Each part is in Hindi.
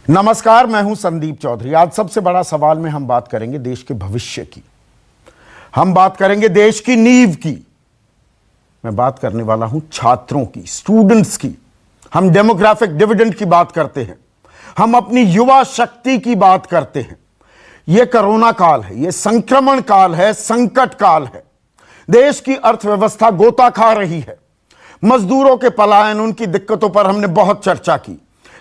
नमस्कार, मैं हूं संदीप चौधरी। आज सबसे बड़ा सवाल में हम बात करेंगे देश के भविष्य की, हम बात करेंगे देश की नींव की। मैं बात करने वाला हूं छात्रों की, स्टूडेंट्स की। हम डेमोग्राफिक डिविडेंड की बात करते हैं, हम अपनी युवा शक्ति की बात करते हैं। यह कोरोना काल है, यह संक्रमण काल है, संकट काल है। देश की अर्थव्यवस्था गोता खा रही है। मजदूरों के पलायन, उनकी दिक्कतों पर हमने बहुत चर्चा की।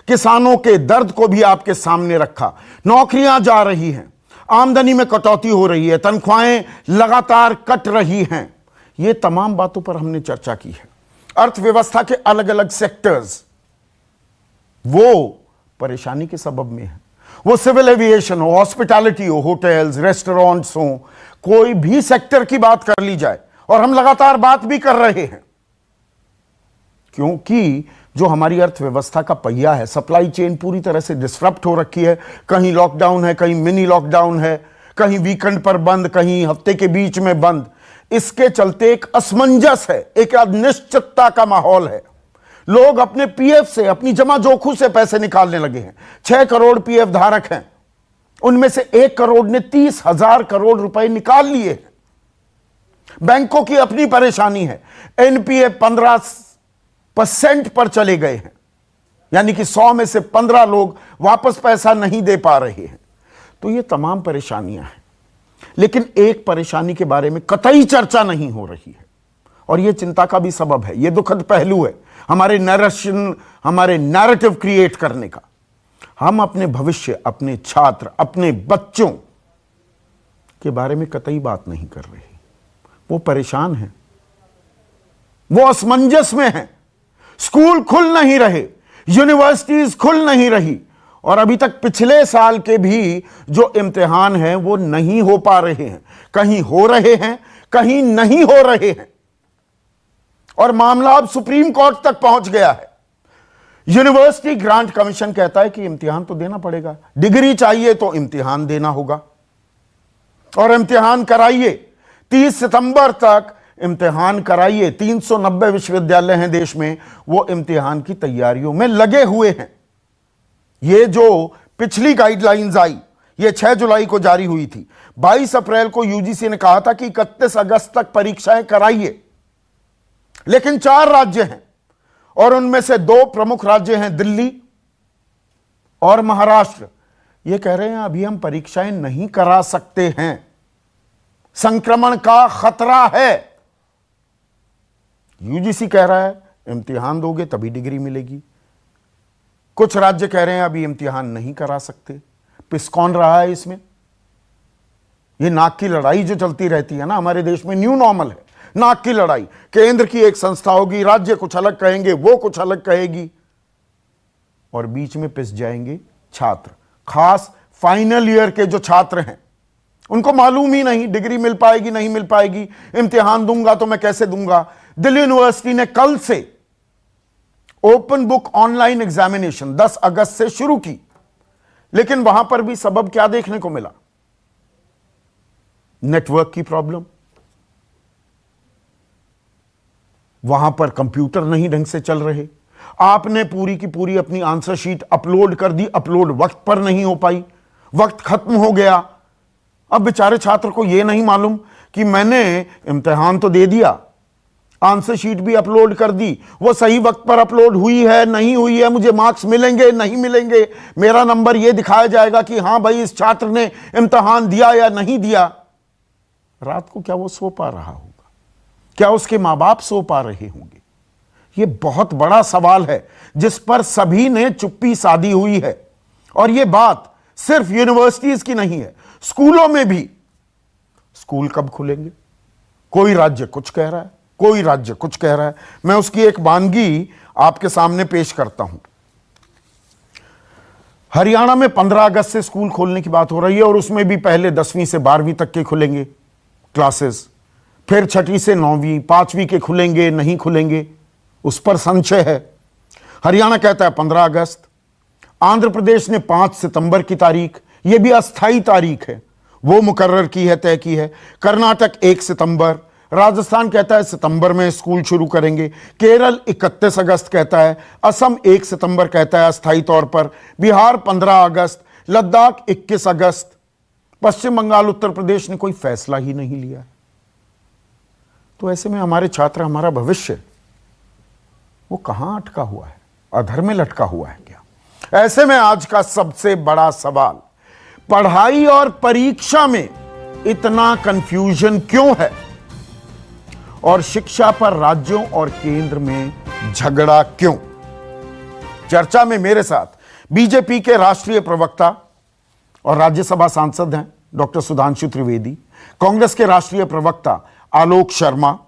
किसानों के दर्द को भी आपके सामने रखा। नौकरियां जा रही हैं, आमदनी में कटौती हो रही है, तनख्वाहें लगातार कट रही हैं। ये तमाम बातों पर हमने चर्चा की है। अर्थव्यवस्था के अलग अलग सेक्टर्स वो परेशानी के सबब में है। वो सिविल एविएशन हो, हॉस्पिटैलिटी हो, होटल्स, रेस्टोरेंट्स हो, कोई भी सेक्टर की बात कर ली जाए, और हम लगातार बात भी कर रहे हैं, क्योंकि जो हमारी अर्थव्यवस्था का पहिया है, सप्लाई चेन पूरी तरह से डिसरप्ट हो रखी है। कहीं लॉकडाउन है, कहीं मिनी लॉकडाउन है, कहीं वीकेंड पर बंद, कहीं हफ्ते के बीच में बंद। इसके चलते एक असमंजस है, एक अनिश्चितता का माहौल है। लोग अपने पीएफ से, अपनी जमा जोखू से पैसे निकालने लगे हैं। 6 करोड़ पीएफ धारक हैं, उनमें से 1 करोड़ ने 30,000 करोड़ रुपए निकाल लिए हैं। बैंकों की अपनी परेशानी है। एनपीए 15% पर चले गए हैं, यानी कि 100 में से 15 लोग वापस पैसा नहीं दे पा रहे हैं। तो ये तमाम परेशानियां हैं, लेकिन एक परेशानी के बारे में कतई चर्चा नहीं हो रही है, और यह चिंता का भी सबब है। यह दुखद पहलू है हमारे नरेशन, हमारे नैरेटिव क्रिएट करने का। हम अपने भविष्य, अपने छात्र, अपने बच्चों के बारे में कतई बात नहीं कर रहे। वो परेशान हैं, वो असमंजस में हैं। स्कूल खुल नहीं रहे, यूनिवर्सिटीज खुल नहीं रही, और अभी तक पिछले साल के भी जो इम्तिहान हैं वो नहीं हो पा रहे हैं। कहीं हो रहे हैं, कहीं नहीं हो रहे हैं, और मामला अब सुप्रीम कोर्ट तक पहुंच गया है। यूनिवर्सिटी ग्रांट कमीशन कहता है कि इम्तिहान तो देना पड़ेगा, डिग्री चाहिए तो इम्तिहान देना होगा, और इम्तिहान कराइए। 30 सितंबर तक इम्तिहान कराइए। 390 विश्वविद्यालय हैं देश में, वो इम्तिहान की तैयारियों में लगे हुए हैं। ये जो पिछली गाइडलाइंस आई, ये 6 जुलाई को जारी हुई थी। 22 अप्रैल को यूजीसी ने कहा था कि 31 अगस्त तक परीक्षाएं कराइए, लेकिन 4 राज्य हैं, और उनमें से 2 प्रमुख राज्य हैं, दिल्ली और महाराष्ट्र। ये कह रहे हैं अभी हम परीक्षाएं नहीं करा सकते हैं, संक्रमण का खतरा है। यूजीसी कह रहा है इम्तिहान दोगे तभी डिग्री मिलेगी। कुछ राज्य कह रहे हैं अभी इम्तिहान नहीं करा सकते। पिस कौन रहा है इसमें? ये नाक की लड़ाई जो चलती रहती है ना हमारे देश में, न्यू नॉर्मल है नाक की लड़ाई। केंद्र की एक संस्था होगी, राज्य कुछ अलग कहेंगे, वो कुछ अलग कहेगी, और बीच में पिस जाएंगे छात्र। खास फाइनल ईयर के जो छात्र हैं, उनको मालूम ही नहीं डिग्री मिल पाएगी नहीं मिल पाएगी, इम्तिहान दूंगा तो मैं कैसे दूंगा। दिल्ली यूनिवर्सिटी ने कल से ओपन बुक ऑनलाइन एग्जामिनेशन 10 अगस्त से शुरू की, लेकिन वहां पर भी सबब क्या देखने को मिला? नेटवर्क की प्रॉब्लम। वहां पर कंप्यूटर नहीं ढंग से चल रहे। आपने पूरी की पूरी अपनी आंसर शीट अपलोड कर दी, अपलोड वक्त पर नहीं हो पाई, वक्त खत्म हो गया। अब बेचारे छात्र को यह नहीं मालूम कि मैंने इम्तिहान तो दे दिया, आंसर शीट भी अपलोड कर दी, वो सही वक्त पर अपलोड हुई है नहीं हुई है, मुझे मार्क्स मिलेंगे नहीं मिलेंगे, मेरा नंबर यह दिखाया जाएगा कि हां भाई इस छात्र ने इम्तिहान दिया या नहीं दिया। रात को क्या वो सो पा रहा होगा? क्या उसके मां बाप सो पा रहे होंगे? यह बहुत बड़ा सवाल है जिस पर सभी ने चुप्पी साधी हुई है। और यह बात सिर्फ यूनिवर्सिटीज की नहीं है, स्कूलों में भी। स्कूल कब खुलेंगे? कोई राज्य कुछ कह रहा है, कोई राज्य कुछ कह रहा है। मैं उसकी एक वानगी आपके सामने पेश करता हूं। हरियाणा में 15 अगस्त से स्कूल खोलने की बात हो रही है, और उसमें भी पहले 10वीं से 12वीं तक के खुलेंगे क्लासेस, फिर 6वीं से 9वीं, 5वीं के खुलेंगे नहीं खुलेंगे, उस पर संशय है। हरियाणा कहता है 15 अगस्त। आंध्र प्रदेश ने 5 सितंबर की तारीख, यह भी अस्थाई तारीख है, वो मुकर्रर की है, तय की है। कर्नाटक 1 सितंबर, राजस्थान कहता है सितंबर में स्कूल शुरू करेंगे, केरल 31 अगस्त कहता है, असम 1 सितंबर कहता है अस्थायी तौर पर, बिहार 15 अगस्त, लद्दाख 21 अगस्त, पश्चिम बंगाल, उत्तर प्रदेश ने कोई फैसला ही नहीं लिया। तो ऐसे में हमारे छात्र, हमारा भविष्य, वो कहां अटका हुआ है? अधर में लटका हुआ है क्या? ऐसे में आज का सबसे बड़ा सवाल, पढ़ाई और परीक्षा में इतना कंफ्यूजन क्यों है और शिक्षा पर राज्यों और केंद्र में झगड़ा क्यों? चर्चा में मेरे साथ बीजेपी के राष्ट्रीय प्रवक्ता और राज्यसभा सांसद हैं डॉक्टर सुधांशु त्रिवेदी, कांग्रेस के राष्ट्रीय प्रवक्ता आलोक शर्मा,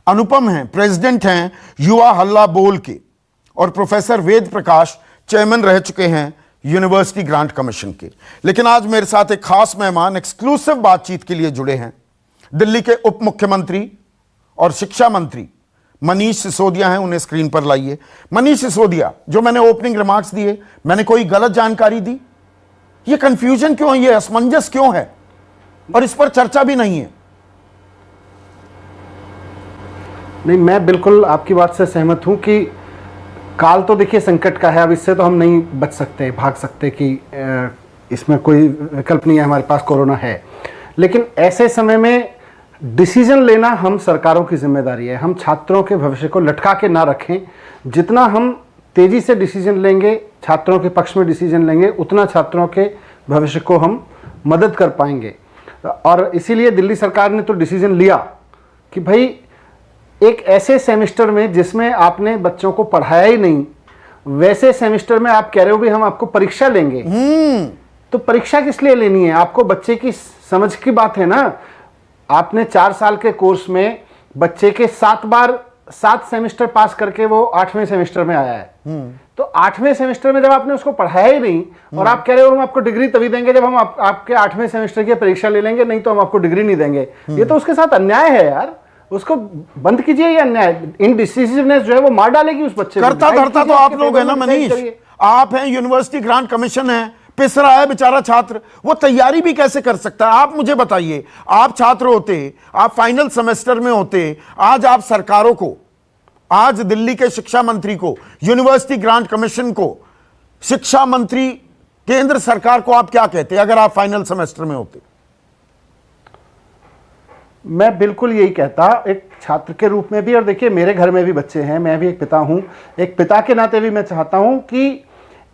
अनुपम हैं, प्रेसिडेंट हैं युवा हल्ला बोल के, और प्रोफेसर वेद प्रकाश चेयरमैन रह चुके हैं यूनिवर्सिटी ग्रांट कमीशन के। लेकिन आज मेरे साथ एक खास मेहमान एक्सक्लूसिव बातचीत के लिए जुड़े हैं, दिल्ली के उप मुख्यमंत्री और शिक्षा मंत्री मनीष सिसोदिया हैं। उन्हें स्क्रीन पर लाइए। मनीष सिसोदिया, जो मैंने ओपनिंग रिमार्क्स दिए, मैंने कोई गलत जानकारी दी? ये कंफ्यूजन क्यों है, ये असमंजस क्यों है, और इस पर चर्चा भी नहीं है? नहीं, मैं बिल्कुल आपकी बात से सहमत हूं कि काल तो देखिए संकट का है, अब इससे तो हम नहीं बच सकते, भाग सकते कि इसमें कोई विकल्प नहीं है, हमारे पास कोरोना है। लेकिन ऐसे समय में डिसीजन लेना हम सरकारों की जिम्मेदारी है। हम छात्रों के भविष्य को लटका के ना रखें। जितना हम तेजी से डिसीजन लेंगे, छात्रों के पक्ष में डिसीजन लेंगे, उतना छात्रों के भविष्य को हम मदद कर पाएंगे। और इसीलिए दिल्ली सरकार ने तो डिसीजन लिया कि भाई एक ऐसे सेमेस्टर में जिसमें आपने बच्चों को पढ़ाया ही नहीं, वैसे सेमेस्टर में आप कह रहे हो भी हम आपको परीक्षा लेंगे। तो परीक्षा किस लिए लेनी है? आपको बच्चे की समझ की बात है ना। आपने 4 साल के कोर्स में बच्चे के 7 सेमेस्टर पास करके वो 8वें सेमेस्टर में आया है। तो 8वें सेमेस्टर में जब आपने उसको पढ़ाया ही नहीं और आप कह रहे हो हम आपको डिग्री तभी देंगे जब हम आपके 8वें सेमेस्टर की परीक्षा ले लेंगे, नहीं तो हम आपको डिग्री नहीं देंगे। ये तो उसके साथ अन्याय है यार, उसको बंद कीजिए। ये अन्याय, इनडिसिसिवनेस जो है वो मार डालेगी उस बच्चे को। करता धरता तो आप लोग हैं ना मनीष, आप हैं, यूनिवर्सिटी ग्रांट कमीशन है, पिस रहा है बेचारा छात्र, वो तैयारी भी कैसे कर सकता है? आप मुझे बताइए, आप छात्र होते, आप फाइनल सेमेस्टर में होते, आज आप सरकारों को, आज दिल्ली के शिक्षा मंत्री को, यूनिवर्सिटी ग्रांट कमीशन को, शिक्षा मंत्री केंद्र सरकार को आप क्या कहते अगर आप फाइनल सेमेस्टर में होते? मैं बिल्कुल यही कहता, एक छात्र के रूप में भी, और देखिए मेरे घर में भी बच्चे हैं, मैं भी एक पिता हूं, एक पिता के नाते भी मैं चाहता हूं कि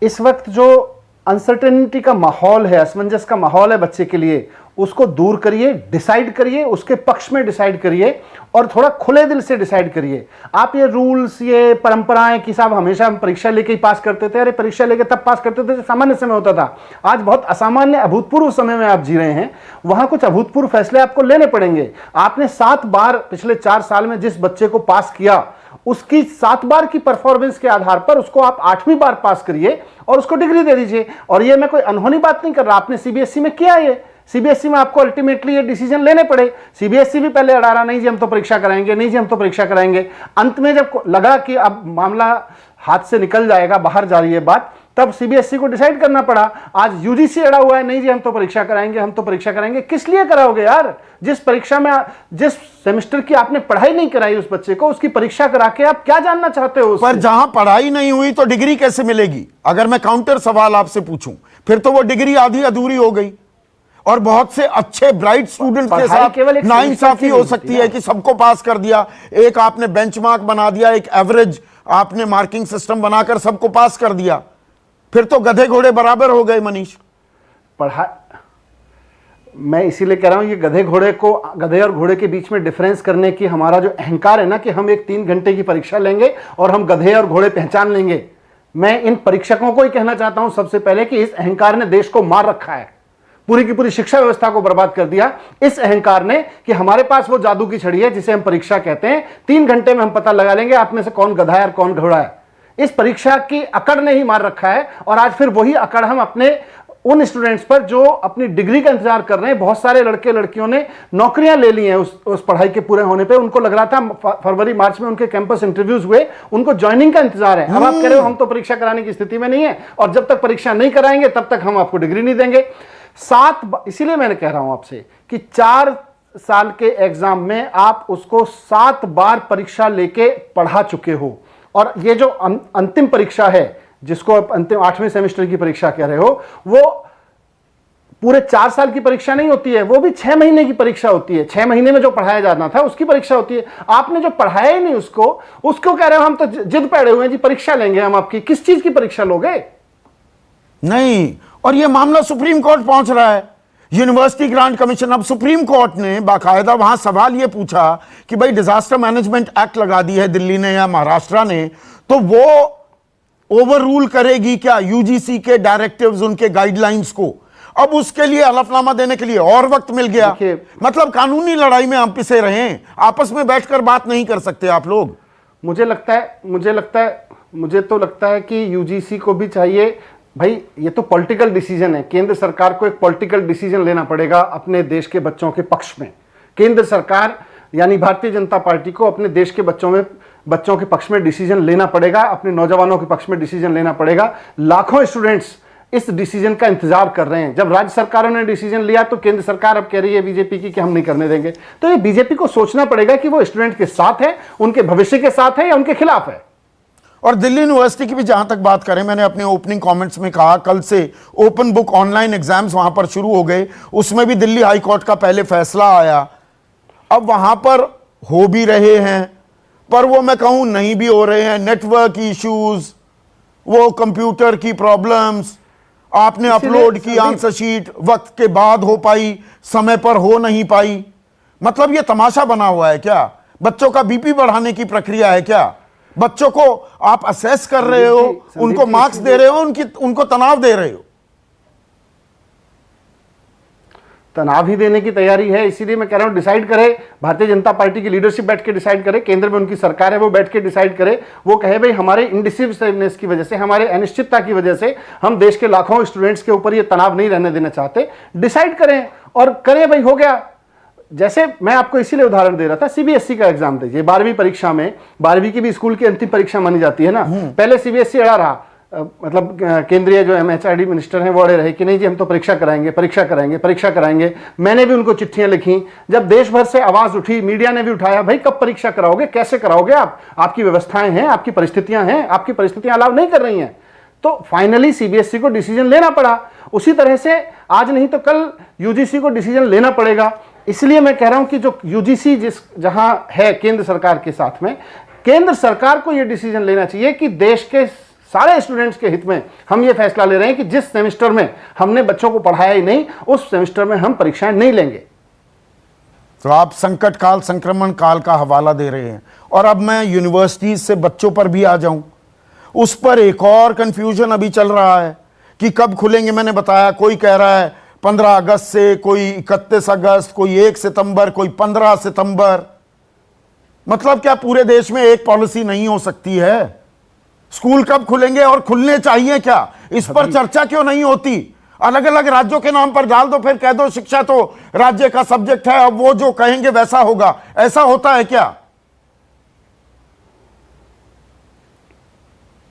इस वक्त जो अनसर्टेनिटी का माहौल है, असमंजस का माहौल है बच्चे के लिए, उसको दूर करिए, डिसाइड करिए, उसके पक्ष में डिसाइड करिए और थोड़ा खुले दिल से डिसाइड करिए। आप ये रूल्स, ये परंपराएं कि साहब हमेशा हम परीक्षा लेके ही पास करते थे, अरे परीक्षा लेके तब पास करते थे सामान्य समय होता था। आज बहुत असामान्य अभूतपूर्व समय में आप जी रहे हैं, वहां कुछ अभूतपूर्व फैसले आपको लेने पड़ेंगे। आपने 7 बार पिछले 4 साल में जिस बच्चे को पास किया, उसकी 7 बार की परफॉर्मेंस के आधार पर उसको आप 8वीं बार पास करिए और उसको डिग्री दे दीजिए। और ये मैं कोई अनहोनी बात नहीं कर रहा, आपने सीबीएसई में किया, ये सीबीएसई में आपको अल्टीमेटली ये डिसीजन लेने पड़े। सीबीएसई भी पहले अड़ा रहा, नहीं जी हम तो परीक्षा कराएंगे, नहीं जी हम तो परीक्षा कराएंगे। अंत में जब लगा कि अब मामला हाथ से निकल जाएगा, बाहर जा रही है बात, तब सीबीएसई को डिसाइड करना पड़ा। आज यूजीसी अड़ा हुआ है, नहीं जी हम तो परीक्षा कराएंगे, हम तो परीक्षा कराएंगे। किस लिए कराओगे यार? जिस परीक्षा में, जिस सेमेस्टर की आपने पढ़ाई नहीं कराई उस बच्चे को, उसकी परीक्षा करा के आप क्या जानना चाहते हो उससे? पर जहां पढ़ाई नहीं हुई तो डिग्री कैसे मिलेगी? अगर मैं काउंटर सवाल आपसे पूछूं, फिर तो वो डिग्री आधी अधूरी हो गई और बहुत से अच्छे ब्राइट स्टूडेंट के साथ नाइंसाफी हो सकती है कि सबको पास कर दिया। एक आपने बेंचमार्क बना दिया, एक एवरेज आपने मार्किंग सिस्टम बनाकर सबको पास कर दिया, फिर तो गधे घोड़े बराबर हो गए। मनीष, मैं इसीलिए कह रहा हूं, ये गधे घोड़े को, गधे और घोड़े के बीच में डिफरेंस करने की हमारा जो अहंकार है ना, कि हम एक 3 घंटे की परीक्षा लेंगे और हम गधे और घोड़े पहचान लेंगे, मैं इन परीक्षकों को ही कहना चाहता हूं सबसे पहले कि इस अहंकार ने देश को मार रखा है, पूरी की पूरी शिक्षा व्यवस्था को बर्बाद कर दिया इस अहंकार ने, कि हमारे पास वो जादू की छड़ी है जिसे हम परीक्षा कहते हैं। 3 घंटे में हम पता लगा लेंगे आप में से कौन गधा है और कौन घोड़ा है। इस परीक्षा की अकड़ ने ही मार रखा है। और आज फिर वही अकड़ हम अपने उन स्टूडेंट्स पर जो अपनी डिग्री का इंतजार कर रहे हैं। बहुत सारे लड़के लड़कियों ने नौकरियां ले ली हैं उस पढ़ाई के पूरे होने पे। उनको लग रहा था फरवरी मार्च में उनके कैंपस इंटरव्यूज हुए, उनको ज्वाइनिंग का इंतजार है। अब आप कह रहे हो हम तो परीक्षा कराने की स्थिति में नहीं है और जब तक परीक्षा नहीं कराएंगे तब तक हम आपको डिग्री नहीं देंगे। इसीलिए मैंने कह रहा हूं आपसे कि 4 साल के एग्जाम में आप उसको 7 बार परीक्षा लेके पढ़ा चुके हो, और ये जो अंतिम परीक्षा है जिसको आप अंतिम 8वें सेमेस्टर की परीक्षा कह रहे हो, वो पूरे 4 साल की परीक्षा नहीं होती है, वो भी 6 महीने की परीक्षा होती है। 6 महीने में जो पढ़ाया जाना था उसकी परीक्षा होती है। आपने जो पढ़ाया ही नहीं उसको कह रहे हो हम तो जिद पड़े हुए हैं जी परीक्षा लेंगे हम आपकी। किस चीज की परीक्षा लोगे? नहीं, और ये मामला सुप्रीम कोर्ट पहुंच रहा है, यूनिवर्सिटी ग्रांट कमीशन। अब सुप्रीम कोर्ट ने बाकायदा वहां सवाल ये पूछा कि भाई डिजास्टर मैनेजमेंट एक्ट लगा दी है दिल्ली ने या महाराष्ट्र ने, तो वो ओवर रूल करेगी क्या यूजीसी के डायरेक्टिव्स, उनके गाइडलाइंस को? अब उसके लिए हलफनामा देने के लिए और वक्त मिल गया। मतलब कानूनी लड़ाई में हम पिसे रहे हैं, आपस में बैठकर बात नहीं कर सकते आप लोग। मुझे तो लगता है कि यूजीसी को भी चाहिए भाई, ये तो पॉलिटिकल डिसीजन है। केंद्र सरकार को एक पॉलिटिकल डिसीजन लेना पड़ेगा अपने देश के बच्चों के पक्ष में। केंद्र सरकार यानी भारतीय जनता पार्टी को अपने देश के बच्चों के पक्ष में डिसीजन लेना पड़ेगा, अपने नौजवानों के पक्ष में डिसीजन लेना पड़ेगा। लाखों स्टूडेंट्स इस डिसीजन का इंतजार कर रहे हैं। जब राज्य सरकारों ने डिसीजन लिया तो केंद्र सरकार अब कह रही है बीजेपी की कि हम नहीं करने देंगे। तो ये बीजेपी को सोचना पड़ेगा कि वो स्टूडेंट के साथ है, उनके भविष्य के साथ है या उनके खिलाफ है। और दिल्ली यूनिवर्सिटी की भी जहां तक बात करें, मैंने अपने ओपनिंग कमेंट्स में कहा कल से ओपन बुक ऑनलाइन एग्जाम्स वहां पर शुरू हो गए। उसमें भी दिल्ली हाई कोर्ट का पहले फैसला आया। अब वहां पर हो भी रहे हैं, पर वो मैं कहूं नहीं भी हो रहे हैं। नेटवर्क इश्यूज, वो कंप्यूटर की प्रॉब्लम्स, आपने अपलोड की आंसर शीट वक्त के बाद हो पाई, समय पर हो नहीं पाई। मतलब ये तमाशा बना हुआ है क्या? बच्चों का बीपी बढ़ाने की प्रक्रिया है क्या? बच्चों को आप असेस कर रहे हो, उनको मार्क्स दे रहे हो, उनको तनाव दे रहे हो। तनाव ही देने की तैयारी है। इसीलिए मैं कह रहा हूं डिसाइड करे, भारतीय जनता पार्टी की लीडरशिप बैठ के डिसाइड करे, केंद्र में उनकी सरकार है वो बैठ के डिसाइड करे। वो कहे भाई हमारे इंडिसिवनेस की वजह से, हमारे अनिश्चितता की वजह से हम देश के लाखों स्टूडेंट्स के ऊपर ये तनाव नहीं रहने देना चाहते। डिसाइड करें और करें भाई, हो गया। जैसे मैं आपको इसीलिए उदाहरण दे रहा था, सीबीएसई का एग्जाम दीजिए। 12वीं परीक्षा में, 12वीं की भी स्कूल की अंतिम परीक्षा मानी जाती है ना। पहले सीबीएसई अड़ा रहा, मतलब केंद्रीय जो एमएचआरडी मिनिस्टर हैं वो अड़े रहे कि नहीं जी हम तो परीक्षा कराएंगे। मैंने भी उनको चिट्ठियां लिखी। जब देश भर से आवाज उठी, मीडिया ने भी उठाया, भाई कब परीक्षा कराओगे, कैसे कराओगे आप, आपकी व्यवस्थाएं हैं, आपकी परिस्थितियां अलाउ नहीं कर रही हैं। तो फाइनली सीबीएसई को डिसीजन लेना पड़ा। उसी तरह से आज नहीं तो कल यूजीसी को डिसीजन लेना पड़ेगा। इसलिए मैं कह रहा हूं कि जो यूजीसी जहां है केंद्र सरकार के साथ में, केंद्र सरकार को यह डिसीजन लेना चाहिए कि देश के सारे स्टूडेंट्स के हित में हम ये फैसला ले रहे हैं कि जिस सेमेस्टर में हमने बच्चों को पढ़ाया ही नहीं, उस सेमेस्टर में हम परीक्षाएं नहीं लेंगे। तो आप संकट काल, संक्रमण काल का हवाला दे रहे हैं। और अब मैं यूनिवर्सिटीज से बच्चों पर भी आ जाऊं, उस पर एक और कंफ्यूजन अभी चल रहा है कि कब खुलेंगे। मैंने बताया, कोई कह रहा है 15 अगस्त से, कोई 31 अगस्त, कोई 1 सितंबर, कोई 15 सितंबर। मतलब क्या पूरे देश में एक पॉलिसी नहीं हो सकती है? स्कूल कब खुलेंगे और खुलने चाहिए क्या, इस पर चर्चा क्यों नहीं होती? अलग अलग राज्यों के नाम पर डाल दो, फिर कह दो शिक्षा तो राज्य का सब्जेक्ट है, अब वो जो कहेंगे वैसा होगा। ऐसा होता है क्या?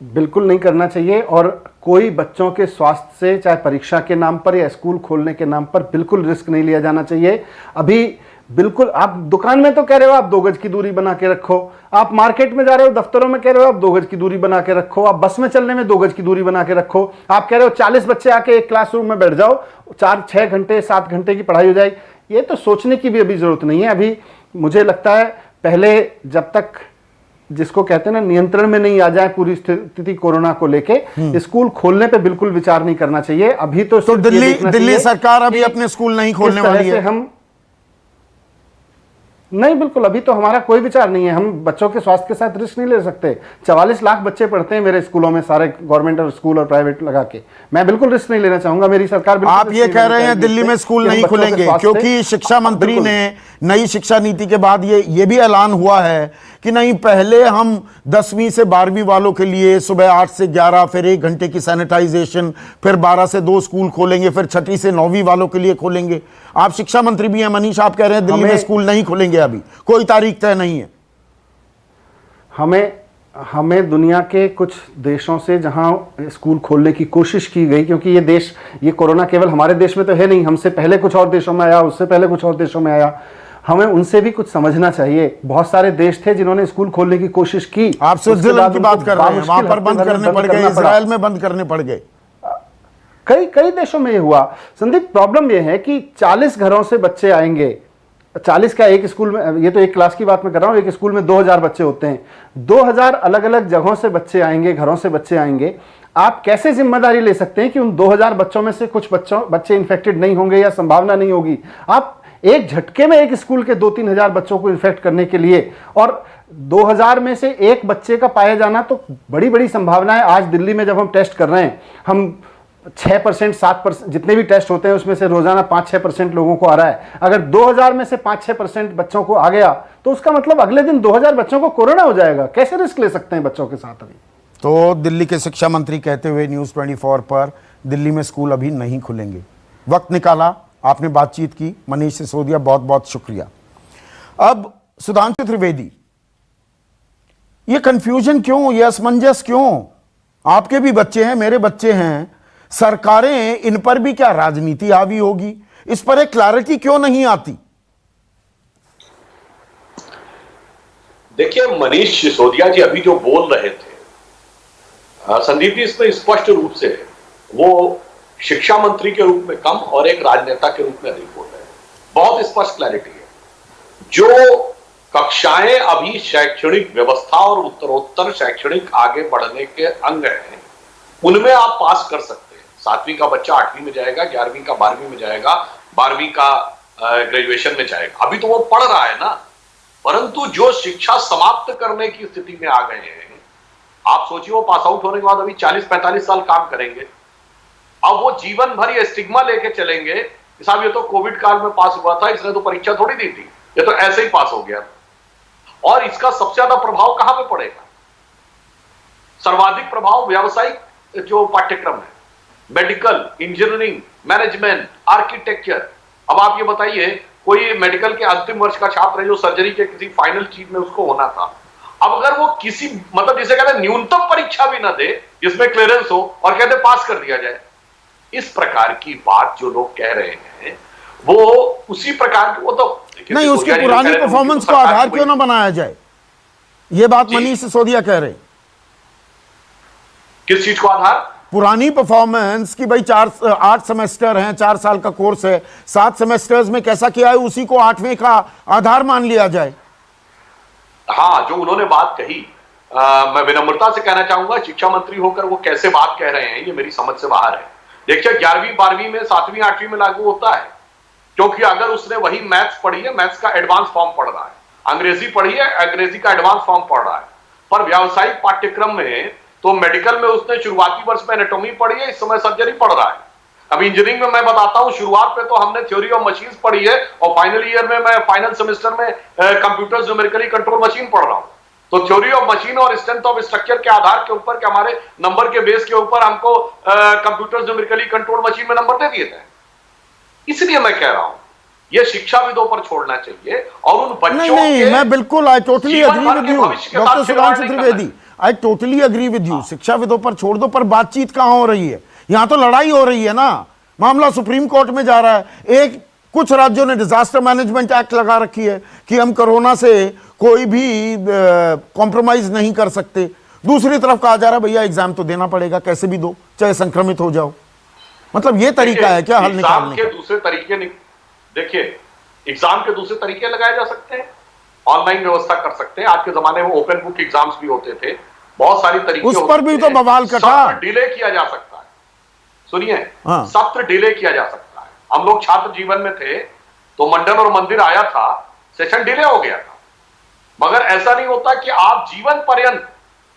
बिल्कुल नहीं करना चाहिए। और कोई बच्चों के स्वास्थ्य से, चाहे परीक्षा के नाम पर या स्कूल खोलने के नाम पर, बिल्कुल रिस्क नहीं लिया जाना चाहिए। अभी बिल्कुल आप दुकान में तो कह रहे हो आप 2 गज की दूरी बना के रखो, आप मार्केट में जा रहे हो, दफ्तरों में कह रहे हो आप 2 गज की दूरी बना के रखो, आप बस में चलने में 2 गज की दूरी बना के रखो, आप कह रहे हो 40 बच्चे आके एक क्लासरूम में बैठ जाओ, 4-6 घंटे 7 घंटे की पढ़ाई हो जाएगी। ये तो सोचने की भी अभी जरूरत नहीं है। अभी मुझे लगता है पहले जब तक जिसको कहते हैं ना नियंत्रण में नहीं आ जाए पूरी स्थिति कोरोना को लेके, स्कूल खोलने पे बिल्कुल विचार नहीं करना चाहिए। अभी तो दिल्ली सरकार अभी अपने स्कूल नहीं खोलने वाली है। हम नहीं, बिल्कुल अभी तो हमारा कोई विचार नहीं है। हम बच्चों के स्वास्थ्य के साथ रिस्क नहीं ले सकते। 44 लाख बच्चे पढ़ते हैं मेरे स्कूलों में, सारे गवर्नमेंट और स्कूल और प्राइवेट लगा के। मैं बिल्कुल रिस्क नहीं लेना चाहूंगा। मेरी सरकार आप ये कह रहे हैं दिल्ली में स्कूल नहीं खुलेंगे क्योंकि शिक्षा मंत्री ने नई शिक्षा नीति के बाद ये भी ऐलान हुआ है कि नहीं, पहले हम 10वीं से 12वीं वालों के लिए सुबह 8 से 11, फिर 1 घंटे की सैनिटाइजेशन, फिर 12 से 2 स्कूल खोलेंगे, फिर 6ठी से 9वीं वालों के लिए खोलेंगे। आप शिक्षा मंत्री भी हैं मनीष, आप कह रहे हैं दिल्ली में स्कूल नहीं खुलेंगे, अभी कोई तारीख तय नहीं है। हमें दुनिया के कुछ देशों से जहां स्कूल खोलने की कोशिश की गई, क्योंकि ये कोरोना केवल हमारे देश में तो है नहीं, हमसे पहले कुछ और देशों में आया, उससे पहले कुछ और देशों में आया। हमें उनसे भी कुछ समझना चाहिए। बहुत सारे देश थे जिन्होंने स्कूल खोलने की कोशिश की, आप स्विट्जरलैंड की बात कर रहे हैं, वहां पर बंद करने पड़ गए, इजराइल में बंद करने पड़ गए, कई कई देशों में ये हुआ। संदीप, प्रॉब्लम ये है कि 40 घरों से बच्चे आएंगे, 40 का एक स्कूल में, ये तो एक क्लास की बात मैं कर रहा हूं, एक स्कूल में 2000 बच्चे होते हैं, 2000 अलग अलग जगहों से बच्चे आएंगे, घरों से बच्चे आएंगे। आप कैसे जिम्मेदारी ले सकते हैं कि उन 2000 बच्चों में से कुछ बच्चे इन्फेक्टेड नहीं होंगे या संभावना नहीं होगी? आप एक झटके में एक स्कूल के 2-3 हजार बच्चों को इन्फेक्ट करने के लिए, और 2000 में से एक बच्चे का पाया जाना तो बड़ी बड़ी संभावना है। आज दिल्ली में जब हम टेस्ट कर रहे हैं, हम 6%, 7%, जितने भी टेस्ट होते हैं उसमें से रोजाना 5-6% लोगों को आ रहा है। अगर 2000 में से 5-6% बच्चों को आ गया तो उसका मतलब अगले दिन 2000 बच्चों को कोरोना हो जाएगा। कैसे रिस्क ले सकते हैं बच्चों के साथ? अभी तो दिल्ली के शिक्षा मंत्री कहते हुए न्यूज़ 24 पर दिल्ली में स्कूल अभी नहीं खुलेंगे। वक्त निकाला, आपने बातचीत की, मनीष सिसोदिया, बहुत बहुत शुक्रिया। अब सुधांशु त्रिवेदी, ये कंफ्यूजन क्यों, ये असमंजस क्यों? आपके भी बच्चे हैं, मेरे बच्चे हैं, सरकारें, इन पर भी क्या राजनीति हावी होगी? इस पर एक क्लैरिटी क्यों नहीं आती? देखिए, मनीष सिसोदिया जी अभी जो बोल रहे थे, संदीप जी, इसमें स्पष्ट रूप से वो शिक्षा मंत्री के रूप में कम और एक राजनेता के रूप में नहीं बोल रहे हैं। बहुत स्पष्ट क्लैरिटी है। जो कक्षाएं अभी शैक्षणिक व्यवस्था और उत्तरोत्तर शैक्षणिक आगे बढ़ने के अंग हैं, उनमें आप पास कर सकते हैं। 7वीं का बच्चा 8वीं में जाएगा, 11वीं का 12वीं में जाएगा, 12वीं का ग्रेजुएशन में जाएगा। अभी तो वो पढ़ रहा है ना। परंतु जो शिक्षा समाप्त करने की स्थिति में आ गए हैं, आप सोचिए, वो पास आउट होने के बाद अभी 40-45 साल काम करेंगे। अब वो जीवन भर ये स्टिग्मा लेके चलेंगे कि साहब ये तो कोविड काल में पास हुआ था, इसने तो परीक्षा थोड़ी दी थी, ये तो ऐसे ही पास हो गया। और इसका सबसे ज्यादा प्रभाव कहां पे पड़ेगा? सर्वाधिक प्रभाव व्यावसायिक जो पाठ्यक्रम है, मेडिकल, इंजीनियरिंग, मैनेजमेंट, आर्किटेक्चर। अब आप ये बताइए, कोई मेडिकल के अंतिम वर्ष का छात्र है जो सर्जरी के किसी फाइनल चीज में उसको होना था, अब अगर वो किसी, मतलब जिसे कहते हैं न्यूनतम परीक्षा भी ना दे जिसमें क्लियरेंस हो और कहते पास कर दिया जाए, इस प्रकार की बात जो लोग कह रहे हैं वो उसी प्रकार की, वो तो नहीं, उसकी पुरानी परफॉर्मेंस को आधार क्यों ना बनाया जाए? ये बात मनीष सिसोदिया कह रहे हैं। किस चीज को आधार? पुरानी परफॉर्मेंस की भाई 8 सेमेस्टर हैं, 4 साल का कोर्स है, 7 सेमेस्टर्स में कैसा किया है उसी को 8वें का आधार मान लिया जाए। हाँ, जो उन्होंने बात कही, मैं विनम्रता से कहना चाहूंगा, शिक्षा मंत्री होकर वो कैसे बात कह रहे हैं ये मेरी समझ से बाहर है। देखिए, 11वीं 12वीं में, 7वीं 8वीं में लागू होता है, क्योंकि अगर उसने वही मैथ्स पढ़ी है, मैथ्स का एडवांस फॉर्म पढ़ रहा है, अंग्रेजी पढ़ी है, अंग्रेजी का एडवांस फॉर्म पढ़ रहा है। पर व्यावसायिक पाठ्यक्रम में तो मेडिकल में उसने शुरुआती वर्ष में एनाटॉमी पढ़ी है, इस समय सर्जरी पढ़ रहा है। अब इंजीनियरिंग में मैं बताता हूं, शुरुआत पे तो हमने थ्योरी ऑफ मशीन्स पढ़ी है और फाइनल ईयर में, मैं फाइनल सेमेस्टर में कंप्यूटर न्यूमेरिकली कंट्रोल मशीन पढ़ रहा हूं। तो थ्योरी ऑफ मशीन और स्ट्रेंथ ऑफ स्ट्रक्चर के आधार के ऊपर, कि हमारे नंबर के बेस के ऊपर हमको कंप्यूटर न्यूमेरिकली कंट्रोल मशीन में नंबर दे दिए थे। इसलिए मैं कह रहा हूं, ये शिक्षाविदों पर छोड़ना चाहिए और उन बच्चों नहीं, मैं बिल्कुल, I totally agree with you doctor Sudhanshu Trivedi, I totally agree with you. शिक्षाविदों पर छोड़ दो, पर बातचीत कहां हो रही है? यहां तो लड़ाई हो रही है ना, मामला सुप्रीम कोर्ट में जा रहा है। कुछ राज्यों ने डिजास्टर मैनेजमेंट एक्ट लगा रखी है कि हम कोरोना से कोई भी कॉम्प्रोमाइज नहीं कर सकते। दूसरी तरफ कहा जा रहा है भैया एग्जाम तो देना पड़ेगा, कैसे भी दो, चाहे संक्रमित हो जाओ। मतलब ये तरीका है क्या हल निकालने के? दूसरे तरीके देखिए, एग्जाम के दूसरे तरीके लगाए जा सकते हैं, ऑनलाइन व्यवस्था कर सकते हैं। आज के जमाने में ओपन बुक एग्जाम्स भी होते थे, बहुत सारी तरीके, उस पर भी तो बवाल कटा। डिले किया जा सकता है, सुनिए, हाँ। सत्र डिले किया जा सकता है। हम लोग छात्र जीवन में थे तो मंडल और मंदिर आया था, सेशन डिले हो गया था, मगर ऐसा नहीं होता कि आप जीवन पर्यंत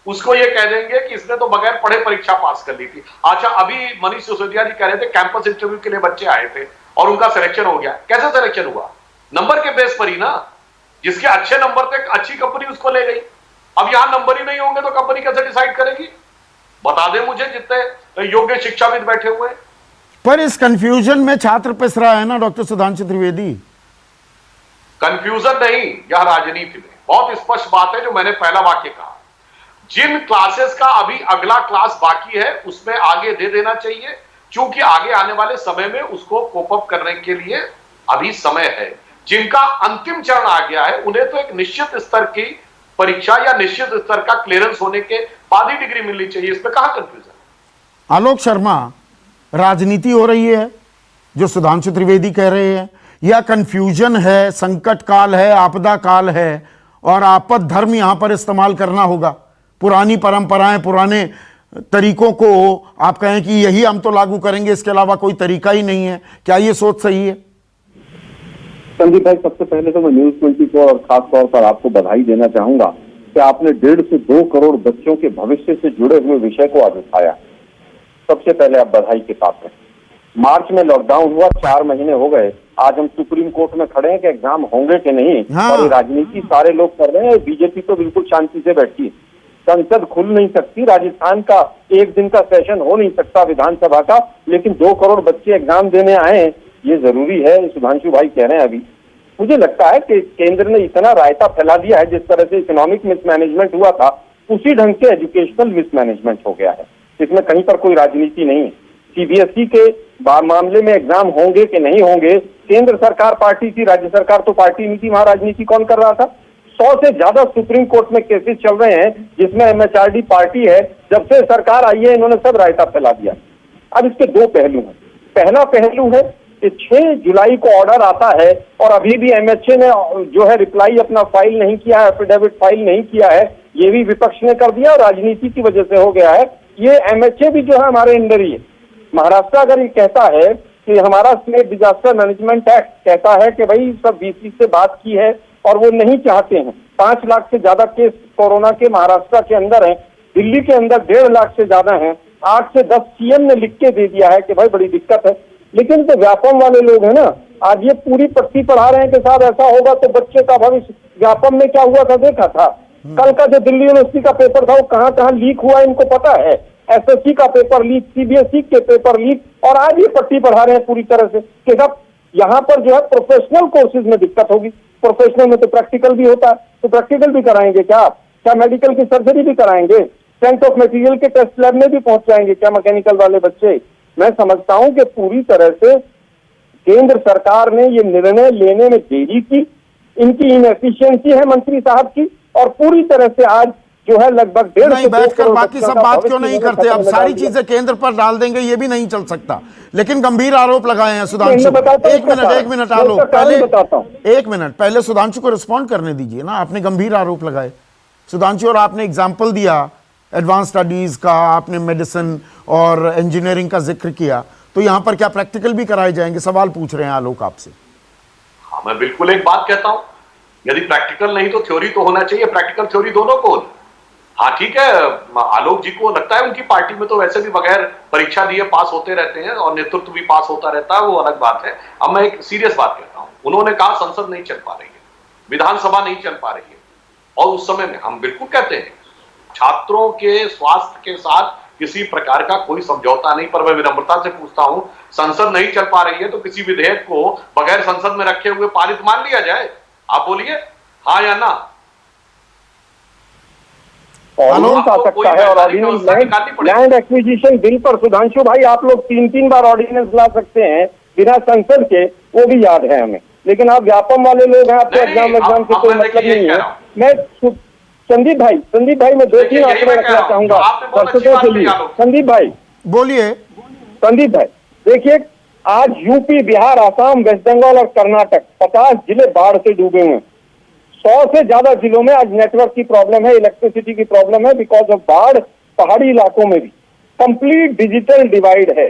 उसको ये कह देंगे कि इसने तो बगैर पढ़े परीक्षा पास कर ली थी। अच्छा, अभी मनीष सिसोदिया जी कह रहे थे कैंपस इंटरव्यू के लिए बच्चे आए थे और उनका सिलेक्शन हो गया। कैसे सिलेक्शन हुआ? नंबर के बेस पर ही ना। जिसके अच्छे नंबर थे, अच्छी कंपनी उसको ले गई। अब यहां नंबर ही नहीं होंगे तो कंपनी कैसे डिसाइड करेगी? बता दे मुझे, जितने योग्य शिक्षाविद बैठे हुए। पर इस कंफ्यूजन में छात्र पिस रहा है ना डॉक्टर सुधांशु त्रिवेदी। कंफ्यूजन नहीं, यह राजनीति में बहुत स्पष्ट बात है जो मैंने पहला वाक्य कहा। जिन क्लासेस का अभी अगला क्लास बाकी है उसमें आगे दे देना चाहिए, क्योंकि आगे आने वाले समय में उसको कोप अप करने के लिए अभी समय है। जिनका अंतिम चरण आ गया है उन्हें तो एक निश्चित स्तर की परीक्षा या निश्चित स्तर का क्लियरेंस होने के बाद ही डिग्री मिलनी चाहिए। इसमें कहां कंफ्यूजन? आलोक शर्मा, राजनीति हो रही है जो सुधांशु त्रिवेदी कह रहे हैं, या कंफ्यूजन है, संकट काल है, आपदा काल है और आपद धर्म यहां पर इस्तेमाल करना होगा? पुरानी परंपराएं, पुराने तरीकों को आप कहें कि यही हम तो लागू करेंगे, इसके अलावा कोई तरीका ही नहीं है, क्या ये सोच सही है? संदीप भाई, सबसे पहले तो मैं न्यूज 20 को और खास तौर पर आपको बधाई देना चाहूंगा कि आपने 1.5 से 2 करोड़ बच्चों के भविष्य से जुड़े हुए विषय को आज उठाया। सबसे पहले आप बधाई के पात्र हैं। मार्च में लॉकडाउन हुआ, 4 महीने हो गए, आज हम सुप्रीम कोर्ट में खड़े हैं कि एग्जाम होंगे कि नहीं। हाँ। और ये राजनीति सारे लोग कर रहे हैं, बीजेपी तो बिल्कुल शांति से बैठी है। संसद खुल नहीं सकती, राजस्थान का एक दिन का सेशन हो नहीं सकता विधानसभा का, लेकिन 2 करोड़ बच्चे एग्जाम देने आए, ये जरूरी है। सुधांशु भाई कह रहे हैं अभी, मुझे लगता है कि केंद्र ने इतना रायता फैला दिया है, जिस तरह से इकोनॉमिक मिसमैनेजमेंट हुआ था उसी ढंग से एजुकेशनल मिसमैनेजमेंट हो गया है। इसमें कहीं पर कोई राजनीति नहीं है। सीबीएसई के मामले में एग्जाम होंगे कि नहीं होंगे, केंद्र सरकार पार्टी थी, राज्य सरकार तो पार्टी नहीं थी, वहां राजनीति कौन कर रहा था? 100 से ज्यादा सुप्रीम कोर्ट में केसेस चल रहे हैं जिसमें एमएचआरडी पार्टी है। जब से सरकार आई है इन्होंने सब रायता फैला दिया। अब इसके 2 पहलू हैं। पहला पहलू है कि 6 जुलाई को ऑर्डर आता है और अभी भी एमएचए ने जो है रिप्लाई अपना फाइल नहीं किया है, एफिडेविट फाइल नहीं किया है। ये भी विपक्ष ने कर दिया और राजनीति की वजह से हो गया है। ये एमएचए भी जो है हमारे अंडर ही है। महाराष्ट्र अगर ये कहता है कि हमारा स्टेट डिजास्टर मैनेजमेंट एक्ट कहता है कि भाई सब वीसी से बात की है और वो नहीं चाहते हैं, 5 लाख से ज्यादा केस कोरोना के महाराष्ट्र के अंदर हैं, दिल्ली के अंदर 1.5 लाख से ज्यादा हैं, 8 से 10 सीएम ने लिख के दे दिया है कि भाई बड़ी दिक्कत है। लेकिन जो व्यापम वाले लोग हैं ना, आज ये पूरी पट्टी पढ़ा रहे हैं कि साहब ऐसा होगा तो बच्चे का भविष्य, व्यापम में क्या हुआ था देखा था। कल का जो दिल्ली यूनिवर्सिटी का पेपर था वो कहां कहां लीक हुआ इनको पता है। एसएससी का पेपर लीक, सीबीएसई के पेपर लीक, और आज ये पट्टी पढ़ा रहे हैं पूरी तरह से कि साहब यहाँ पर जो है प्रोफेशनल कोर्सेज में दिक्कत होगी। प्रोफेशनल में तो प्रैक्टिकल भी होता है, तो प्रैक्टिकल भी कराएंगे क्या मेडिकल की सर्जरी भी कराएंगे? स्ट्रेंथ ऑफ मटेरियल के टेस्ट लैब में भी पहुंच जाएंगे क्या मैकेनिकल वाले बच्चे? मैं समझता हूं कि पूरी तरह से केंद्र सरकार ने ये निर्णय लेने में देरी की, इनकी इनएफिशिएंसी है मंत्री साहब की, और पूरी तरह से आज जो है लगभग 1.5 से 2 बैठकर करोड़ बाकी सब बात क्यों नहीं करते? अब सारी चीजें केंद्र पर डाल देंगे, ये भी नहीं चल सकता। लेकिन गंभीर आरोप लगाए हैं सुधांशु। एक मिनट आलोक, पहले 1 मिनट पहले सुधांशु को रिस्पॉन्ड करने दीजिए ना। आपने गंभीर आरोप लगाए सुधांशु, और आपने एग्जाम्पल दिया एडवांस स्टडीज का, आपने मेडिसिन और इंजीनियरिंग का जिक्र किया, तो यहां पर क्या प्रैक्टिकल भी कराए जाएंगे? सवाल पूछ रहे हैं आलोक आपसे। हाँ, मैं बिल्कुल एक बात कहता हूं, यदि प्रैक्टिकल नहीं तो थ्योरी तो होना चाहिए, प्रैक्टिकल थ्योरी दोनों को। हाँ ठीक है, आलोक जी को लगता है उनकी पार्टी में तो वैसे भी बगैर परीक्षा दिए पास होते रहते हैं और नेतृत्व भी पास होता रहता है, वो अलग बात है। अब मैं एक सीरियस बात कहता हूं, उन्होंने कहा संसद नहीं चल पा रही है, विधानसभा नहीं चल पा रही है, और उस समय में हम बिल्कुल कहते हैं छात्रों के स्वास्थ्य के साथ किसी प्रकार का कोई समझौता नहीं। पर मैं विनम्रता से पूछता हूं, संसद नहीं चल पा रही है तो किसी विधेयक को बगैर संसद में रखे हुए पारित मान लिया जाए? आप बोलिए हाँ या ना? ऑर्डिनेंस आ सकता है, और ऑर्डिनेंस लैंड एक्विजिशन बिल पर सुधांशु भाई आप लोग 3-3 बार ऑर्डिनेंस ला सकते हैं बिना संसद के, वो भी याद है हमें। लेकिन आप व्यापम वाले लोग हैं, आपको एग्जाम से कोई मतलब नहीं है। मैं संदीप भाई मैं 2-3 आंकड़े रखना चाहूंगा दर्शकों के लिए। संदीप भाई बोलिए। संदीप भाई देखिए, आज यूपी, बिहार, आसाम, वेस्ट बंगाल और कर्नाटक 50 जिले बाढ़ से डूबे हुए हैं। 100 से ज्यादा जिलों में आज नेटवर्क की प्रॉब्लम है, इलेक्ट्रिसिटी की प्रॉब्लम है बिकॉज ऑफ बाढ़। पहाड़ी इलाकों में भी कंप्लीट डिजिटल डिवाइड है।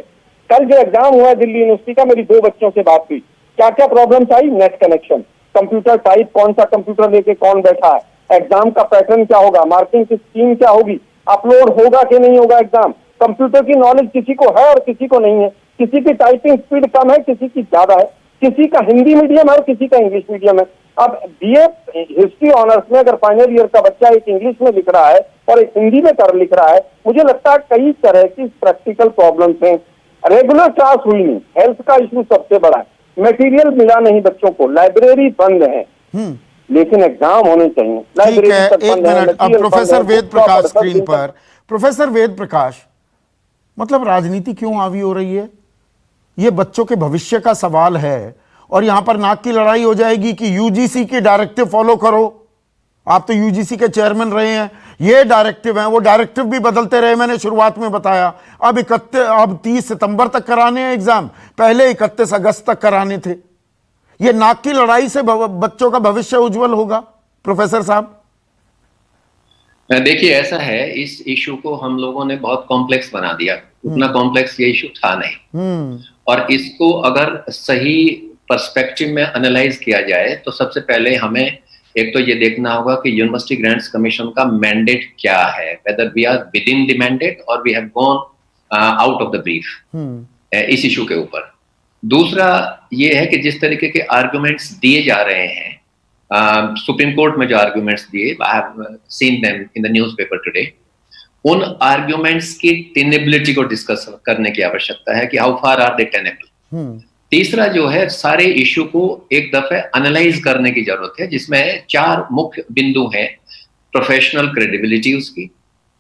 कल जो एग्जाम हुआ दिल्ली यूनिवर्सिटी का, मेरी 2 बच्चों से बात हुई, क्या क्या प्रॉब्लम्स आई? नेट कनेक्शन, कंप्यूटर टाइप, कौन सा कंप्यूटर लेके कौन बैठा है, एग्जाम का पैटर्न क्या होगा, मार्किंग की स्कीम क्या होगी, अपलोड होगा कि नहीं होगा एग्जाम, कंप्यूटर की नॉलेज किसी को है और किसी को नहीं है, किसी की टाइपिंग स्पीड कम है, किसी की ज्यादा है, किसी का हिंदी मीडियम है और किसी का इंग्लिश मीडियम है। अब बीए हिस्ट्री ऑनर्स में अगर फाइनल ईयर का बच्चा एक इंग्लिश में लिख रहा है और एक हिंदी में कर लिख रहा है, मुझे लगता है कई तरह की प्रैक्टिकल प्रॉब्लम्स हैं। रेगुलर क्लास हुई नहीं, हेल्थ का इशू सबसे बड़ा है, मटेरियल मिला नहीं बच्चों को, लाइब्रेरी बंद है, लेकिन एग्जाम होने चाहिए। ठीक है, 1 मिनट। अब प्रोफेसर वेद प्रकाश स्क्रीन पर। प्रोफेसर वेद प्रकाश, मतलब राजनीति क्यों हावी हो रही है? ये बच्चों के भविष्य का सवाल है और यहां पर नाक की लड़ाई हो जाएगी कि यूजीसी की डायरेक्टिव फॉलो करो। आप तो यूजीसी के चेयरमैन रहे हैं, ये डायरेक्टिव हैं, वो डायरेक्टिव भी बदलते रहे। मैंने शुरुआत में बताया अब 30 सितंबर तक कराने हैं एग्जाम, पहले 31 अगस्त तक कराने थे। ये नाक की लड़ाई से बच्चों का भविष्य उज्जवल होगा प्रोफेसर साहब? देखिए, ऐसा है, इस इशू को हम लोगों ने बहुत कॉम्प्लेक्स बना दिया। उतना कॉम्प्लेक्स ये इशू था नहीं। और इसको अगर सही पर्सपेक्टिव में एनालाइज किया जाए तो सबसे पहले हमें एक तो ये देखना होगा कि यूनिवर्सिटी ग्रांट्स कमीशन का मैंडेट क्या है, whether we are within the mandate और we have gone out of the brief इस इशू के ऊपर। दूसरा ये है कि जिस तरीके के आर्गुमेंट्स दिए जा रहे हैं, सुप्रीम कोर्ट में जो आर्गुमेंट्स दिए, I have seen them in the newspaper today, उन आर्गुमेंट्स की टेनेबिलिटी को डिस्कस करने की आवश्यकता है कि how far are they tenable. तीसरा जो है, सारे इशू को एक दफे एनालाइज करने की जरूरत है, जिसमें 4 मुख्य बिंदु हैं। प्रोफेशनल क्रेडिबिलिटी उसकी,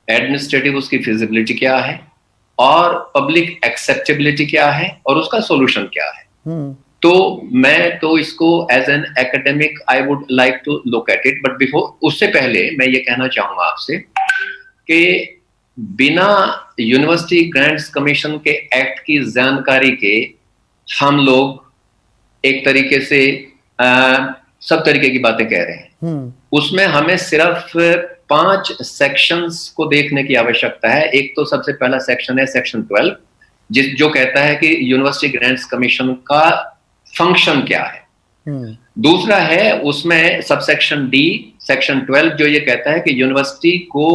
एडमिनिस्ट्रेटिव उसकी फिजिबिलिटी क्या है, और पब्लिक एक्सेप्टेबिलिटी क्या है, और उसका सॉल्यूशन क्या है। तो मैं तो इसको as an academic I would like to look at it, but before, उससे पहले मैं ये कहना चाहूंगा आपसे कि बिना यूनिवर्सिटी ग्रांट्स कमीशन के एक्ट की जानकारी के हम लोग एक तरीके से सब तरीके की बातें कह रहे हैं। उसमें हमें सिर्फ 5 सेक्शंस को देखने की आवश्यकता है। एक तो सबसे पहला सेक्शन है सेक्शन 12, जो कहता है कि यूनिवर्सिटी ग्रांट्स कमीशन का फंक्शन क्या है। दूसरा है उसमें सबसेक्शन डी, सेक्शन 12, जो ये कहता है कि यूनिवर्सिटी को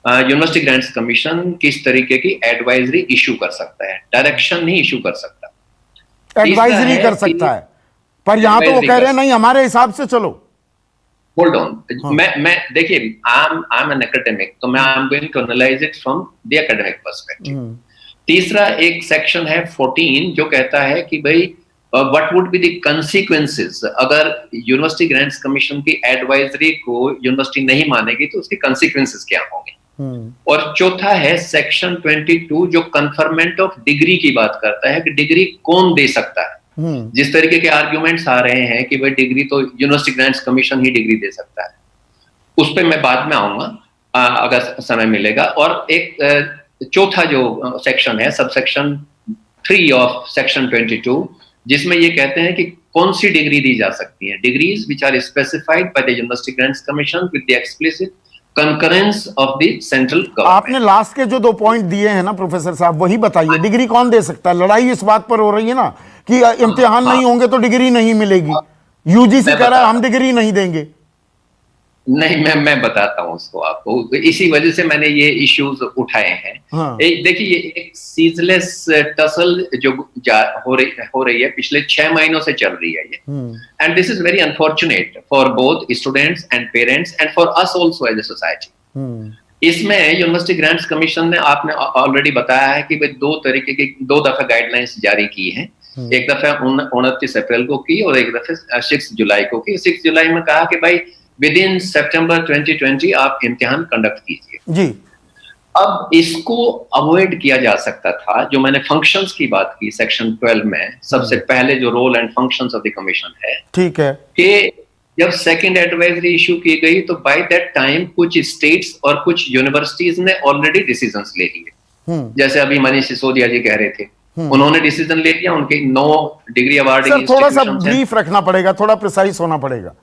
यूनिवर्सिटी ग्रांट्स कमीशन किस तरीके की एडवाइजरी इशू कर सकता है, डायरेक्शन नहीं इशू कर सकता, एडवाइजरी कर सकता है। पर यहां तो वो कह रहे हैं नहीं, हमारे हिसाब से चलो। होल्ड ऑन, मैं देखिए, आई एम एन एकेडमिक, तो मैं I am going to analyse it from the academic perspective. तीसरा एक सेक्शन है 14, जो कहता है कि भाई what would be the consequences अगर यूनिवर्सिटी ग्रांट्स कमीशन की एडवाइजरी को यूनिवर्सिटी नहीं मानेगी तो उसके कंसीक्वेंसेस क्या होंगे। और चौथा है सेक्शन 22, जो कन्फर्मेंट ऑफ डिग्री की बात करता है कि डिग्री कौन दे सकता है। जिस तरीके के आर्ग्यूमेंट्स आ रहे हैं कि भाई डिग्री तो यूनिवर्सिटी ग्रांट्स कमीशन ही डिग्री दे सकता है, उस पर मैं बाद में आऊंगा अगर समय मिलेगा। और एक चौथा जो सेक्शन है, सबसेक्शन 3 ऑफ सेक्शन 22, जिसमें ये कहते हैं कि कौन सी डिग्री दी जा सकती है। Degrees which are specified by the university grants commission with the explicit concurrence of the central government. आपने लास्ट के जो 2 पॉइंट दिए हैं ना प्रोफेसर साहब, वही बताइए, डिग्री कौन दे सकता है? लड़ाई इस बात पर हो रही है ना कि इम्तिहान नहीं होंगे तो डिग्री नहीं मिलेगी। यूजीसी कह रहा है हम डिग्री नहीं देंगे। नहीं, मैं बताता हूं उसको आपको, इसी वजह से मैंने ये इश्यूज उठाए हैं। देखिए, ये एक सीजलेस टसल जो हो रही है, पिछले 6 महीनों से चल रही है ये, and this is very unfortunate for both students and parents and for us also as a society. इसमें यूनिवर्सिटी ग्रांट्स कमीशन ने, आपने ऑलरेडी बताया है कि भाई 2 दफा गाइडलाइंस जारी की हैं। एक दफा 29 अप्रैल को की और एक दफा 6 जुलाई को की। 6 जुलाई में कहा कि भाई विद इन सितंबर 2020 आप इम्तिहान कंडक्ट कीजिए जी। अब इसको अवॉइड किया जा सकता था, जो मैंने फंक्शंस की बात की सेक्शन 12 में, सबसे पहले जो role and functions of the commission है, ठीक है, कि जब सेकंड एडवाइजरी इशू की गई तो बाय दैट टाइम कुछ स्टेट्स और कुछ यूनिवर्सिटीज ने ऑलरेडी डिसीजंस ले लिए। जैसे अभी मनीष सिसोदिया जी कह रहे थे, उन्होंने डिसीजन ले लिया, उनके 9 डिग्री अवार्डिंग। थोड़ा सा ब्रीफ रखना पड़ेगा, थोड़ा प्रिसाइज होना पड़ेगा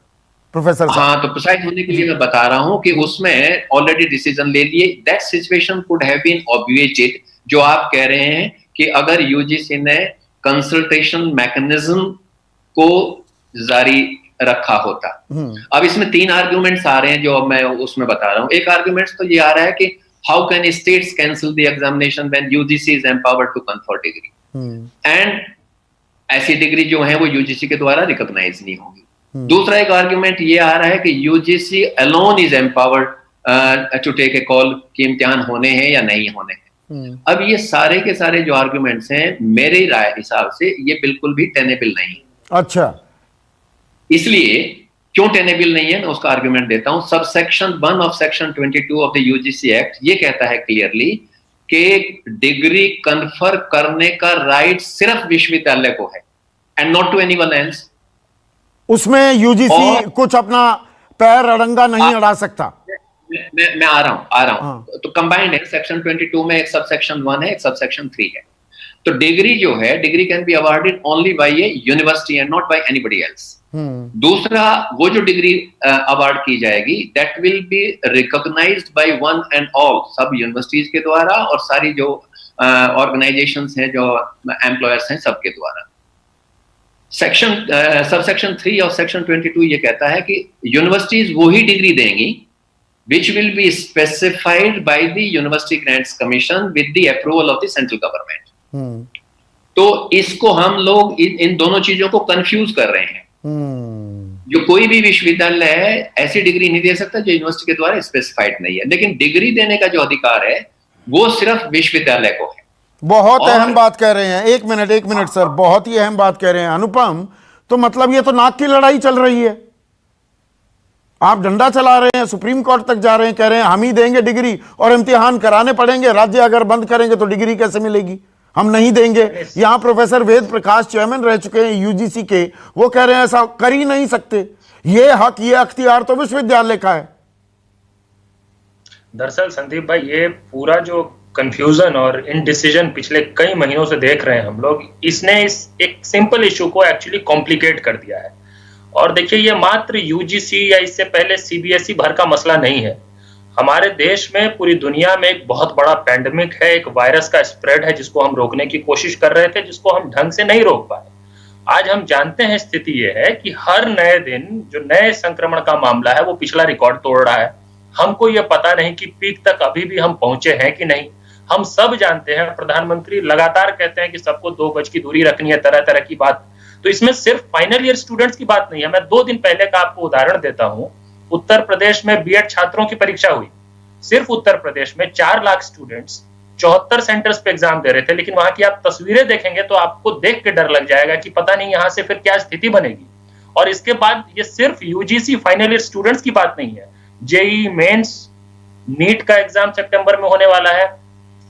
प्रोफेसर। हाँ, तो प्रिसाइज होने के लिए मैं बता रहा हूं कि उसमें ऑलरेडी डिसीजन ले लिए। That situation could have been obviated, जो आप कह रहे हैं कि अगर यूजीसी ने कंसल्टेशन मैकेनिज्म को जारी रखा होता। अब इसमें 3 आर्ग्यूमेंट्स आ रहे हैं जो मैं उसमें बता रहा हूं। एक आर्ग्यूमेंट तो ये आ रहा है कि how can states cancel the examination when UGC is empowered to confer degree, and ऐसी डिग्री जो है वो यूजीसी के द्वारा रिकॉग्नाइज नहीं होगी। दूसरा एक आर्ग्यूमेंट ये आ रहा है कि UGC alone is empowered to take a call कि इम्तिहान होने हैं या नहीं होने हैं। अब ये सारे के सारे जो आर्ग्यूमेंट्स हैं, मेरे राय हिसाब से ये बिल्कुल भी टेनेबल नहीं। अच्छा, इसलिए क्यों टेनेबल नहीं है, मैं उसका आर्ग्यूमेंट देता हूं। Subsection 1 of section 22 of the UGC act ये कहता है क्लियरली कि डिग्री कन्फर करने का राइट सिर्फ विश्वविद्यालय को है। and not to anyone else. उसमें यूजीसी कुछ अपना पैर अड़ंगा नहीं अड़ा सकता। मैं आ रहा हूं। तो कंबाइंड है, सेक्शन 22 में एक सबसेक्शन 1 है, एक सबसेक्शन 3 है। तो डिग्री जो है, degree can be awarded only by a university and not by anybody else. दूसरा, वो जो डिग्री अवार्ड की जाएगी that will be recognised by one and all, सब यूनिवर्सिटीज के द्वारा और सारी जो ऑर्गेनाइजेशंस हैं, जो एम्प्लॉयर्स हैं, सबके द्वारा। सबसेक्शन 3 और सेक्शन 22 ये कहता है कि यूनिवर्सिटीज वही डिग्री देंगी which will be specified by the University Grants Commission with the approval of the central government। तो इसको हम लोग इन दोनों चीजों को कंफ्यूज कर रहे हैं। जो कोई भी विश्वविद्यालय है ऐसी डिग्री नहीं दे सकता जो यूनिवर्सिटी के द्वारा स्पेसिफाइड नहीं है, लेकिन डिग्री देने का जो अधिकार है वो सिर्फ विश्वविद्यालय को है। बहुत अहम बात कह रहे हैं। एक मिनट सर, बहुत ही अहम बात कह रहे हैं अनुपम। तो मतलब ये तो नाक की लड़ाई चल रही है। आप डंडा चला रहे हैं, सुप्रीम कोर्ट तक जा रहे हैं, कह रहे हैं हम ही देंगे डिग्री और इम्तिहान कराने पड़ेंगे, राज्य अगर बंद करेंगे तो डिग्री कैसे मिलेगी, हम नहीं देंगे। यहां प्रोफेसर वेद प्रकाश चेयरमैन रह चुके हैं यूजीसी के, वो कह रहे हैं ऐसा कर ही नहीं सकते। ये हक, ये अख्तियार तो विश्वविद्यालय का है। दरअसल संदीप भाई, ये पूरा जो कंफ्यूजन और इनडिसीजन पिछले कई महीनों से देख रहे हैं हम लोग, इसने इस एक सिंपल इशू को एक्चुअली कॉम्प्लिकेट कर दिया है। और देखिए, ये मात्र यूजीसी या इससे पहले सीबीएसई भर का मसला नहीं है। हमारे देश में, पूरी दुनिया में एक बहुत बड़ा पैंडेमिक है, एक वायरस का स्प्रेड है जिसको हम रोकने की कोशिश कर रहे थे, जिसको हम ढंग से नहीं रोक पाए। आज हम जानते हैं स्थिति ये है कि हर नए दिन जो नए संक्रमण का मामला है वो पिछला रिकॉर्ड तोड़ रहा है। हमको ये पता नहीं कि पीक तक अभी भी हम पहुंचे हैं कि नहीं। हम सब जानते हैं, प्रधानमंत्री लगातार कहते हैं कि सबको 2 गज की दूरी रखनी है, तरह तरह की बात। तो इसमें सिर्फ फाइनल ईयर स्टूडेंट्स की बात नहीं है। मैं 2 दिन पहले का आपको उदाहरण देता हूं। उत्तर प्रदेश में बीएड छात्रों की परीक्षा हुई। सिर्फ उत्तर प्रदेश में 4 लाख स्टूडेंट्स 74 सेंटर्स पे एग्जाम दे रहे थे, लेकिन वहां की आप तस्वीरें देखेंगे तो आपको देख के डर लग जाएगा कि पता नहीं यहां से फिर क्या स्थिति बनेगी। और इसके बाद ये सिर्फ यूजीसी फाइनल ईयर स्टूडेंट्स की बात नहीं है। जेईई मेंस, नीट का एग्जाम सितंबर में होने वाला है।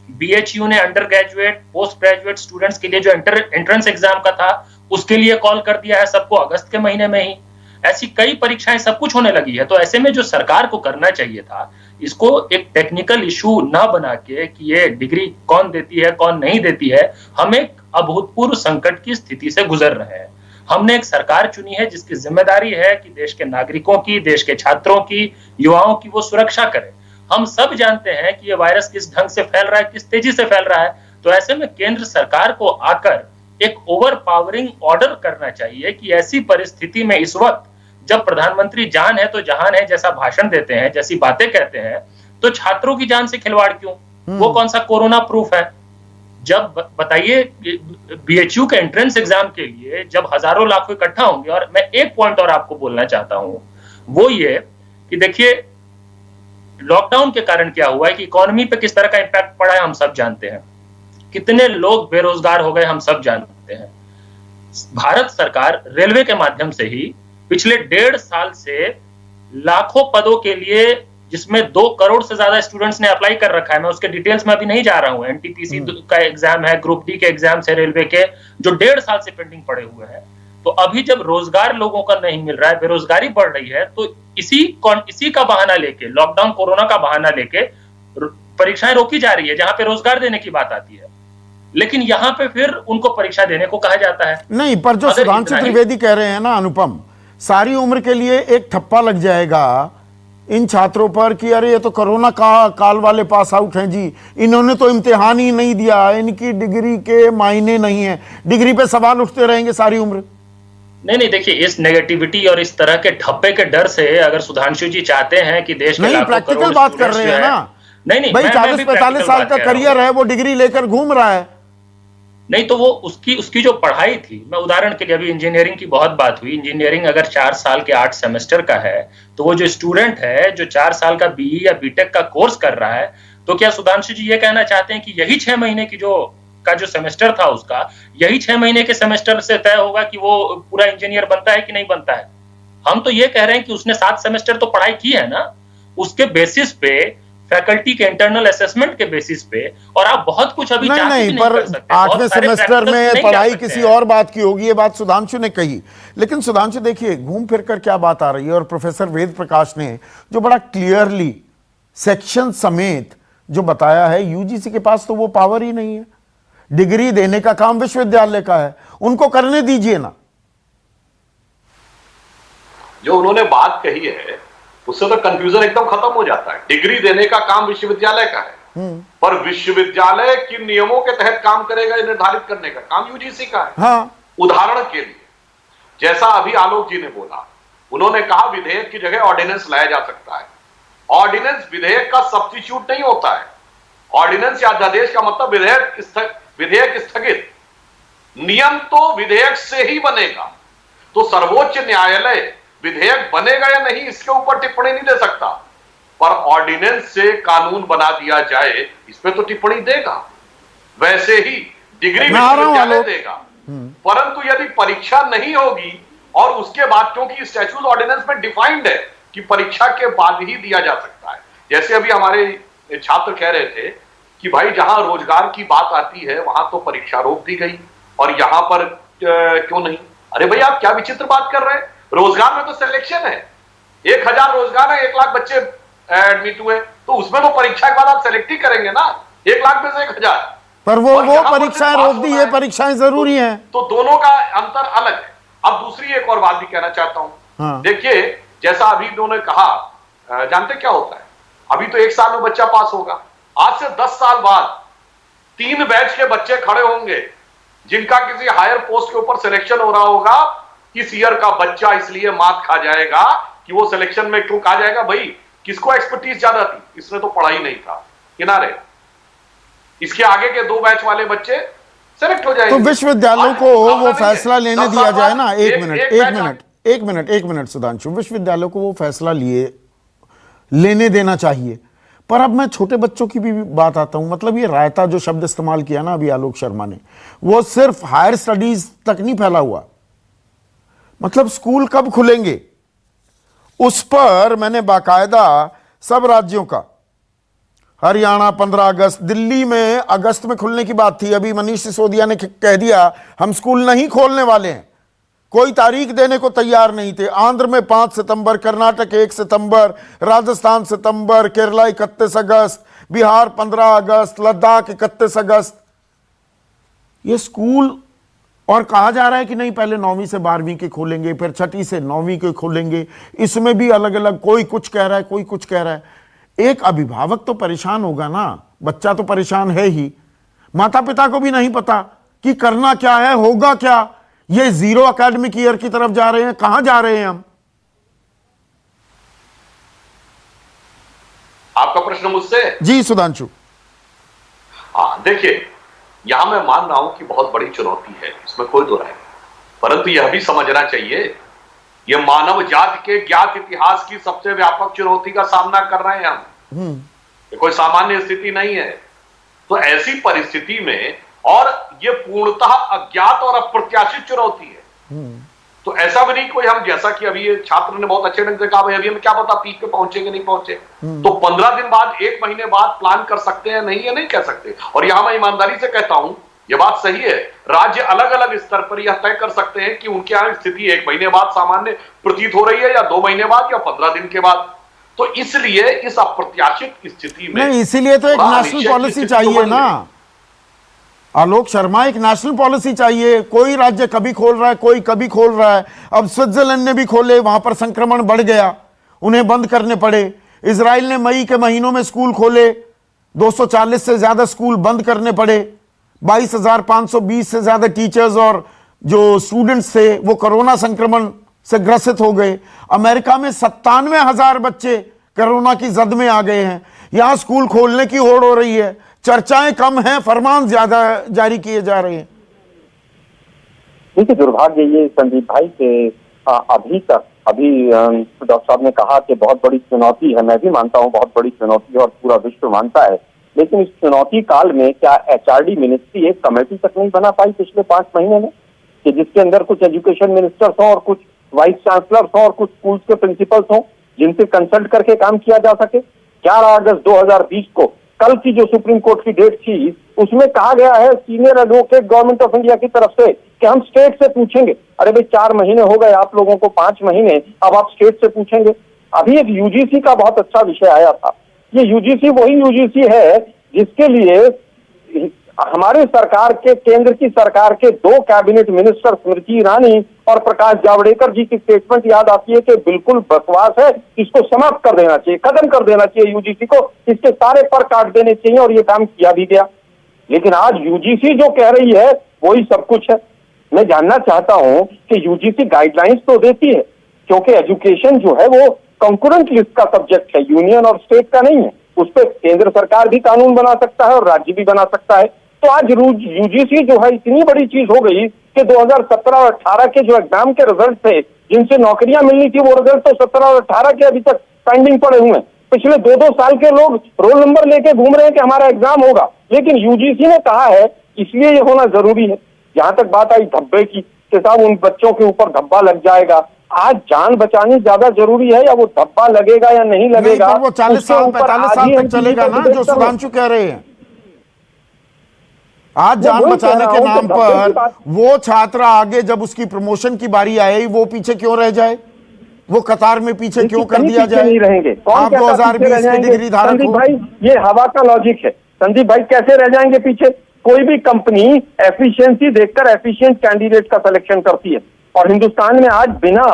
बीएचयू ने under graduate, post graduate students के लिए जो एंट्रेंस एग्जाम का था उसके लिए कॉल कर दिया है सबको अगस्त के महीने में ही। ऐसी कई परीक्षाएं, सब कुछ होने लगी है। तो ऐसे में जो सरकार को करना चाहिए था, इसको एक टेक्निकल इशू ना बना के कि ये डिग्री कौन देती है कौन नहीं देती है, हम एक अभूतपूर्व संकट की स्थिति से गुजर रहे हैं। हमने एक सरकार चुनी है जिसकी जिम्मेदारी है कि देश के नागरिकों की, देश के छात्रों की, युवाओं की वो सुरक्षा करे। हम सब जानते हैं कि ये वायरस किस ढंग से फैल रहा है, किस तेजी से फैल रहा है। तो ऐसे में केंद्र सरकार को आकर एक ओवर पावरिंग ऑर्डर करना चाहिए कि ऐसी परिस्थिति में इस वक्त जब प्रधानमंत्री जान है तो जहान है जैसा भाषण देते हैं, जैसी बातें कहते हैं, तो छात्रों की जान से खिलवाड़ क्यों? वो कौन सा कोरोना प्रूफ है? जब बताइए, बीएचयू के एंट्रेंस एग्जाम के लिए जब हजारों लाखों इकट्ठा होंगे। और मैं एक पॉइंट और आपको बोलना चाहता हूं, वो ये कि देखिए, लॉकडाउन के कारण क्या हुआ है कि इकोनॉमी पे किस तरह का इंपैक्ट पड़ा है हम सब जानते हैं। कितने लोग बेरोजगार हो गए हम सब जानते हैं। भारत सरकार रेलवे के माध्यम से ही पिछले 1.5 साल से लाखों पदों के लिए, जिसमें 2 करोड़ से ज्यादा स्टूडेंट्स ने अप्लाई कर रखा है, मैं उसके डिटेल्स में अभी नहीं जा रहा हूं। एनटीपीसी का एग्जाम है, ग्रुप डी के एग्जाम है रेलवे के, जो 1.5 साल से पेंडिंग पड़े हुए हैं। तो अभी जब रोजगार लोगों का नहीं मिल रहा है, बेरोजगारी बढ़ रही है, तो इसी का बहाना लेके, लॉकडाउन कोरोना का बहाना लेके परीक्षाएं रोकी जा रही है, जहां पे रोजगार देने की बात आती है। लेकिन यहां पे फिर उनको परीक्षा देने को कहा जाता है। नहीं, पर जो सुधांशु त्रिवेदी कह रहे हैं ना अनुपम, सारी उम्र के लिए एक ठप्पा लग जाएगा इन छात्रों पर कि अरे ये तो कोरोना काल वाले पास आउट हैं जी, इन्होंने तो इम्तिहान ही नहीं दिया, इनकी डिग्री के मायने नहीं है। डिग्री पे सवाल उठते रहेंगे सारी उम्र। नहीं, देखिए, इस नेगेटिविटी और इस तरह के ठप्पे के डर से अगर सुधांशु जी चाहते हैं कि देश के लाखों प्रैक्टिकल बात कर रहे हैं ना। नहीं भाई, 40-45 साल का करियर है, वो डिग्री लेकर घूम रहा है। नहीं तो वो उसकी जो पढ़ाई थी, मैं उदाहरण के लिए, अभी इंजीनियरिंग की बहुत बात हुई। इंजीनियरिंग अगर 4 साल के 8 सेमेस्टर का है, तो वो जो स्टूडेंट है जो 4 साल का बीई या बीटेक का कोर्स कर रहा है, तो क्या सुधांशु जी ये कहना चाहते हैं कि यही 6 महीने की जो सेमेस्टर था उसका, यही 6 महीने के सेमेस्टर से तय होगा कि वो पूरा इंजीनियर बनता है कि नहीं बनता है? हम तो ये कह रहे हैं कि उसने 7 सेमेस्टर तो पढ़ाई की है ना, उसके बेसिस पे फैकल्टी के इंटरनल असेसमेंट के बेसिस पे, और आप बहुत कुछ अभी नहीं चाहते भी नहीं, पर कर सकते। 8वें सेमेस्टर में नहीं पढ़ाई जा सकते किसी हैं। और बात की होगी, ये बात सुधांशु ने कही। लेकिन सुधांशु देखिए, घूम फिर कर क्या बात आ रही है, और प्रोफेसर वेद प्रकाश ने जो बड़ा क्लियरली सेक्शन समेत जो बताया है, यूजीसी के पास तो वो पावर ही नहीं है। डिग्री देने का काम विश्वविद्यालय का है, उनको करने दीजिए ना। जो उन्होंने बात कही है उससे तो कंफ्यूजन एकदम खत्म हो जाता है। डिग्री देने का काम विश्वविद्यालय का है, पर विश्वविद्यालय किन नियमों के तहत काम करेगा ये निर्धारित करने का काम यूजीसी का है। हाँ। उदाहरण के लिए, जैसा अभी आलोक जी ने बोला, उन्होंने कहा विधेयक की जगह ऑर्डिनेंस लाया जा सकता है। ऑर्डिनेंस विधेयक का सब्स्टिट्यूट नहीं होता है। ऑर्डिनेंस या अध्यादेश का मतलब विधेयक स्थगित, नियम तो विधेयक से ही बनेगा। तो सर्वोच्च न्यायालय विधेयक बनेगा या नहीं इसके ऊपर टिप्पणी नहीं दे सकता, पर ऑर्डिनेंस से कानून बना दिया जाए इस पे तो टिप्पणी देगा। वैसे ही डिग्री विश्वविद्यालय देगा, परंतु यदि परीक्षा नहीं होगी और उसके बाद, क्योंकि स्टैट्यूट ऑर्डिनेंस में डिफाइंड है कि परीक्षा के बाद ही दिया जा सकता है। जैसे अभी हमारे छात्र कह रहे थे कि भाई जहां रोजगार की बात आती है वहां तो परीक्षा रोक दी गई और यहां पर क्यों नहीं। अरे भाई आप क्या विचित्र बात कर रहे हैं, रोजगार में तो सिलेक्शन है। 1000 रोजगार है, 1 लाख बच्चे एडमिट हुए, तो उसमें तो परीक्षा के बाद आप सेलेक्ट ही करेंगे ना, 1 लाख में से 1000। पर वो परीक्षाएं रोक दी है, परीक्षाएं जरूरी हैं, तो दोनों का अंतर अलग है। अब दूसरी एक और बात भी कहना चाहता हूं। हाँ। देखिए, जैसा अभी उन्होंने कहा, जानते क्या होता है, अभी तो 1 साल में बच्चा पास होगा, आज से 10 साल बाद 3 बैच के बच्चे खड़े होंगे जिनका किसी हायर पोस्ट के ऊपर सिलेक्शन हो रहा होगा। इस ईयर का बच्चा इसलिए मात खा जाएगा कि वो सिलेक्शन में क्यों कहा जाएगा, भाई किसको एक्सपर्टीज ज्यादा थी, इसने तो पढ़ा ही नहीं था, किनारे। इसके आगे के 2 बैच वाले बच्चे सेलेक्ट हो जाएंगे। तो विश्वविद्यालयों को वो फैसला लेने दिया जाए ना। एक मिनट सुधांशु, विश्वविद्यालयों को वो फैसला लेने देना चाहिए। पर अब मैं छोटे बच्चों की भी बात आता हूं, मतलब ये रायता जो शब्द इस्तेमाल किया ना अभी आलोक शर्मा ने, वो सिर्फ हायर स्टडीज तक नहीं फैला हुआ। मतलब स्कूल कब खुलेंगे उस पर मैंने बाकायदा सब राज्यों का, हरियाणा 15 अगस्त, दिल्ली में अगस्त में खुलने की बात थी, अभी मनीष सिसोदिया ने कह दिया हम स्कूल नहीं खोलने वाले हैं, कोई तारीख देने को तैयार नहीं थे। आंध्र में 5 सितंबर, कर्नाटक 1 सितंबर, राजस्थान सितंबर, केरला 31 अगस्त, बिहार 15 अगस्त, लद्दाख 31 अगस्त। ये स्कूल, और कहा जा रहा है कि नहीं पहले 9वीं से 12वीं के खोलेंगे, फिर 6ठी से 9वीं के खोलेंगे। इसमें भी अलग अलग, कोई कुछ कह रहा है, कोई कुछ कह रहा है। एक अभिभावक तो परेशान होगा ना, बच्चा तो परेशान है ही, माता पिता को भी नहीं पता कि करना क्या है, होगा क्या। ये 0 एकेडमिक ईयर की तरफ जा रहे हैं, कहां जा रहे हैं हम। आपका प्रश्न मुझसे? जी सुधांशु। हाँ, देखिए, यहां मैं मान रहा हूं कि बहुत बड़ी चुनौती है, इसमें कोई दो राय, परंतु यह भी समझना चाहिए यह मानव जाति के ज्ञात इतिहास की सबसे व्यापक चुनौती का सामना कर रहे हैं हम। ये कोई सामान्य स्थिति नहीं है। तो ऐसी परिस्थिति में, और यह पूर्णतः अज्ञात और अप्रत्याशित चुनौती है, तो ऐसा भी नहीं कोई हम, जैसा कि अभी ये छात्र ने बहुत अच्छे ढंग से कहा, भाई अभी हमें क्या पता पीक पे पहुंचे कि नहीं पहुंचे, तो 15 दिन बाद, 1 महीने बाद प्लान कर सकते हैं, नहीं, ये नहीं कह सकते। और यहां मैं ईमानदारी से कहता हूं, यह बात सही है, राज्य अलग अलग स्तर पर यह तय कर सकते हैं कि उनके यहां स्थिति 1 महीने बाद सामान्य प्रतीत हो रही है, या 2 महीने बाद, या 15 दिन के बाद। तो इसलिए इस अप्रत्याशित स्थिति में, नहीं, इसीलिए तो एक नेशनल पॉलिसी चाहिए ना आलोक शर्मा, एक नेशनल पॉलिसी चाहिए। कोई राज्य कभी खोल रहा है, कोई कभी खोल रहा है। अब स्विट्जरलैंड ने भी खोले, वहां पर संक्रमण बढ़ गया, उन्हें बंद करने पड़े। इजराइल ने मई के महीनों में स्कूल खोले, 240 से ज्यादा स्कूल बंद करने पड़े, 22,520 से ज्यादा टीचर्स और जो स्टूडेंट्स थे वो कोरोना संक्रमण से ग्रसित हो गए। अमेरिका में 97,000 बच्चे कोरोना की जद में आ गए हैं। यहां स्कूल खोलने की होड़ हो रही है, चर्चाएं कम हैं, फरमान ज्यादा जारी किए जा रहे हैं। देखिए, दुर्भाग्य ये संदीप भाई के अभी डॉक्टर साहब ने कहा कि बहुत बड़ी चुनौती है। मैं भी मानता हूं बहुत बड़ी चुनौती है और पूरा विश्व मानता है, लेकिन इस चुनौती काल में क्या एचआरडी मिनिस्ट्री एक कमेटी तक नहीं बना पाई पिछले 5 महीने में, कि जिसके अंदर कुछ एजुकेशन मिनिस्टर्स हों और कुछ वाइस चांसलर्स हों और कुछ स्कूल्स के प्रिंसिपल्स हों, जिनसे कंसल्ट करके काम किया जा सके? 11 अगस्त 2020 को, कल की जो सुप्रीम कोर्ट की डेट थी, उसमें कहा गया है senior advocate government of India की तरफ से कि हम स्टेट से पूछेंगे। अरे भाई 4 महीने हो गए आप लोगों को, 5 महीने, अब आप स्टेट से पूछेंगे। अभी एक यूजीसी का बहुत अच्छा विषय आया था। ये यूजीसी वही यूजीसी है जिसके लिए हमारे सरकार के, केंद्र की सरकार के 2 कैबिनेट मिनिस्टर स्मृति ईरानी और प्रकाश जावड़ेकर जी की स्टेटमेंट याद आती है कि बिल्कुल बकवास है, इसको समाप्त कर देना चाहिए, खत्म कर देना चाहिए यूजीसी को, इसके सारे पर काट देने चाहिए, और ये काम किया भी गया। लेकिन आज यूजीसी जो कह रही है वही सब कुछ है। मैं जानना चाहता हूं कि यूजीसी गाइडलाइंस तो देती है, क्योंकि एजुकेशन जो है वो कंकरेंट लिस्ट का सब्जेक्ट है, यूनियन और स्टेट का नहीं है। उस पर केंद्र सरकार भी कानून बना सकता है और राज्य भी बना सकता है। तो आज यूजीसी जो है इतनी बड़ी चीज हो गई कि 2017 और 18 के जो एग्जाम के रिजल्ट थे, जिनसे नौकरियां मिलनी थी, वो रिजल्ट तो 17 और 18 के अभी तक पेंडिंग पड़े हुए हैं। पिछले 2-2 साल के लोग रोल नंबर लेके घूम रहे हैं कि हमारा एग्जाम होगा, लेकिन यूजीसी ने कहा है इसलिए ये होना जरूरी है। जहां तक बात आई धब्बे की, कि साहब उन बच्चों के ऊपर धब्बा लग जाएगा, आज जान बचानी ज्यादा जरूरी है या वो धब्बा लगेगा या नहीं लगेगा? वो 40 साल 45 साल तक चलेगा ना, जो सुधांशु कह रहे हैं। आज जान बचाने के नाम पर वो छात्र आगे जब उसकी प्रमोशन की बारी आए, वो पीछे क्यों रह जाए? वो कतार में पीछे क्यों कर दिया जाए? नहीं रहेंगे। आप 2020 की डिग्री धारक संदीप भाई, ये हवा का लॉजिक है। संदीप भाई कैसे रह जाएंगे पीछे? कोई भी कंपनी एफिशिएंसी देखकर एफिशिएंट कैंडिडेट का सिलेक्शन करती है, और हिंदुस्तान में आज बिना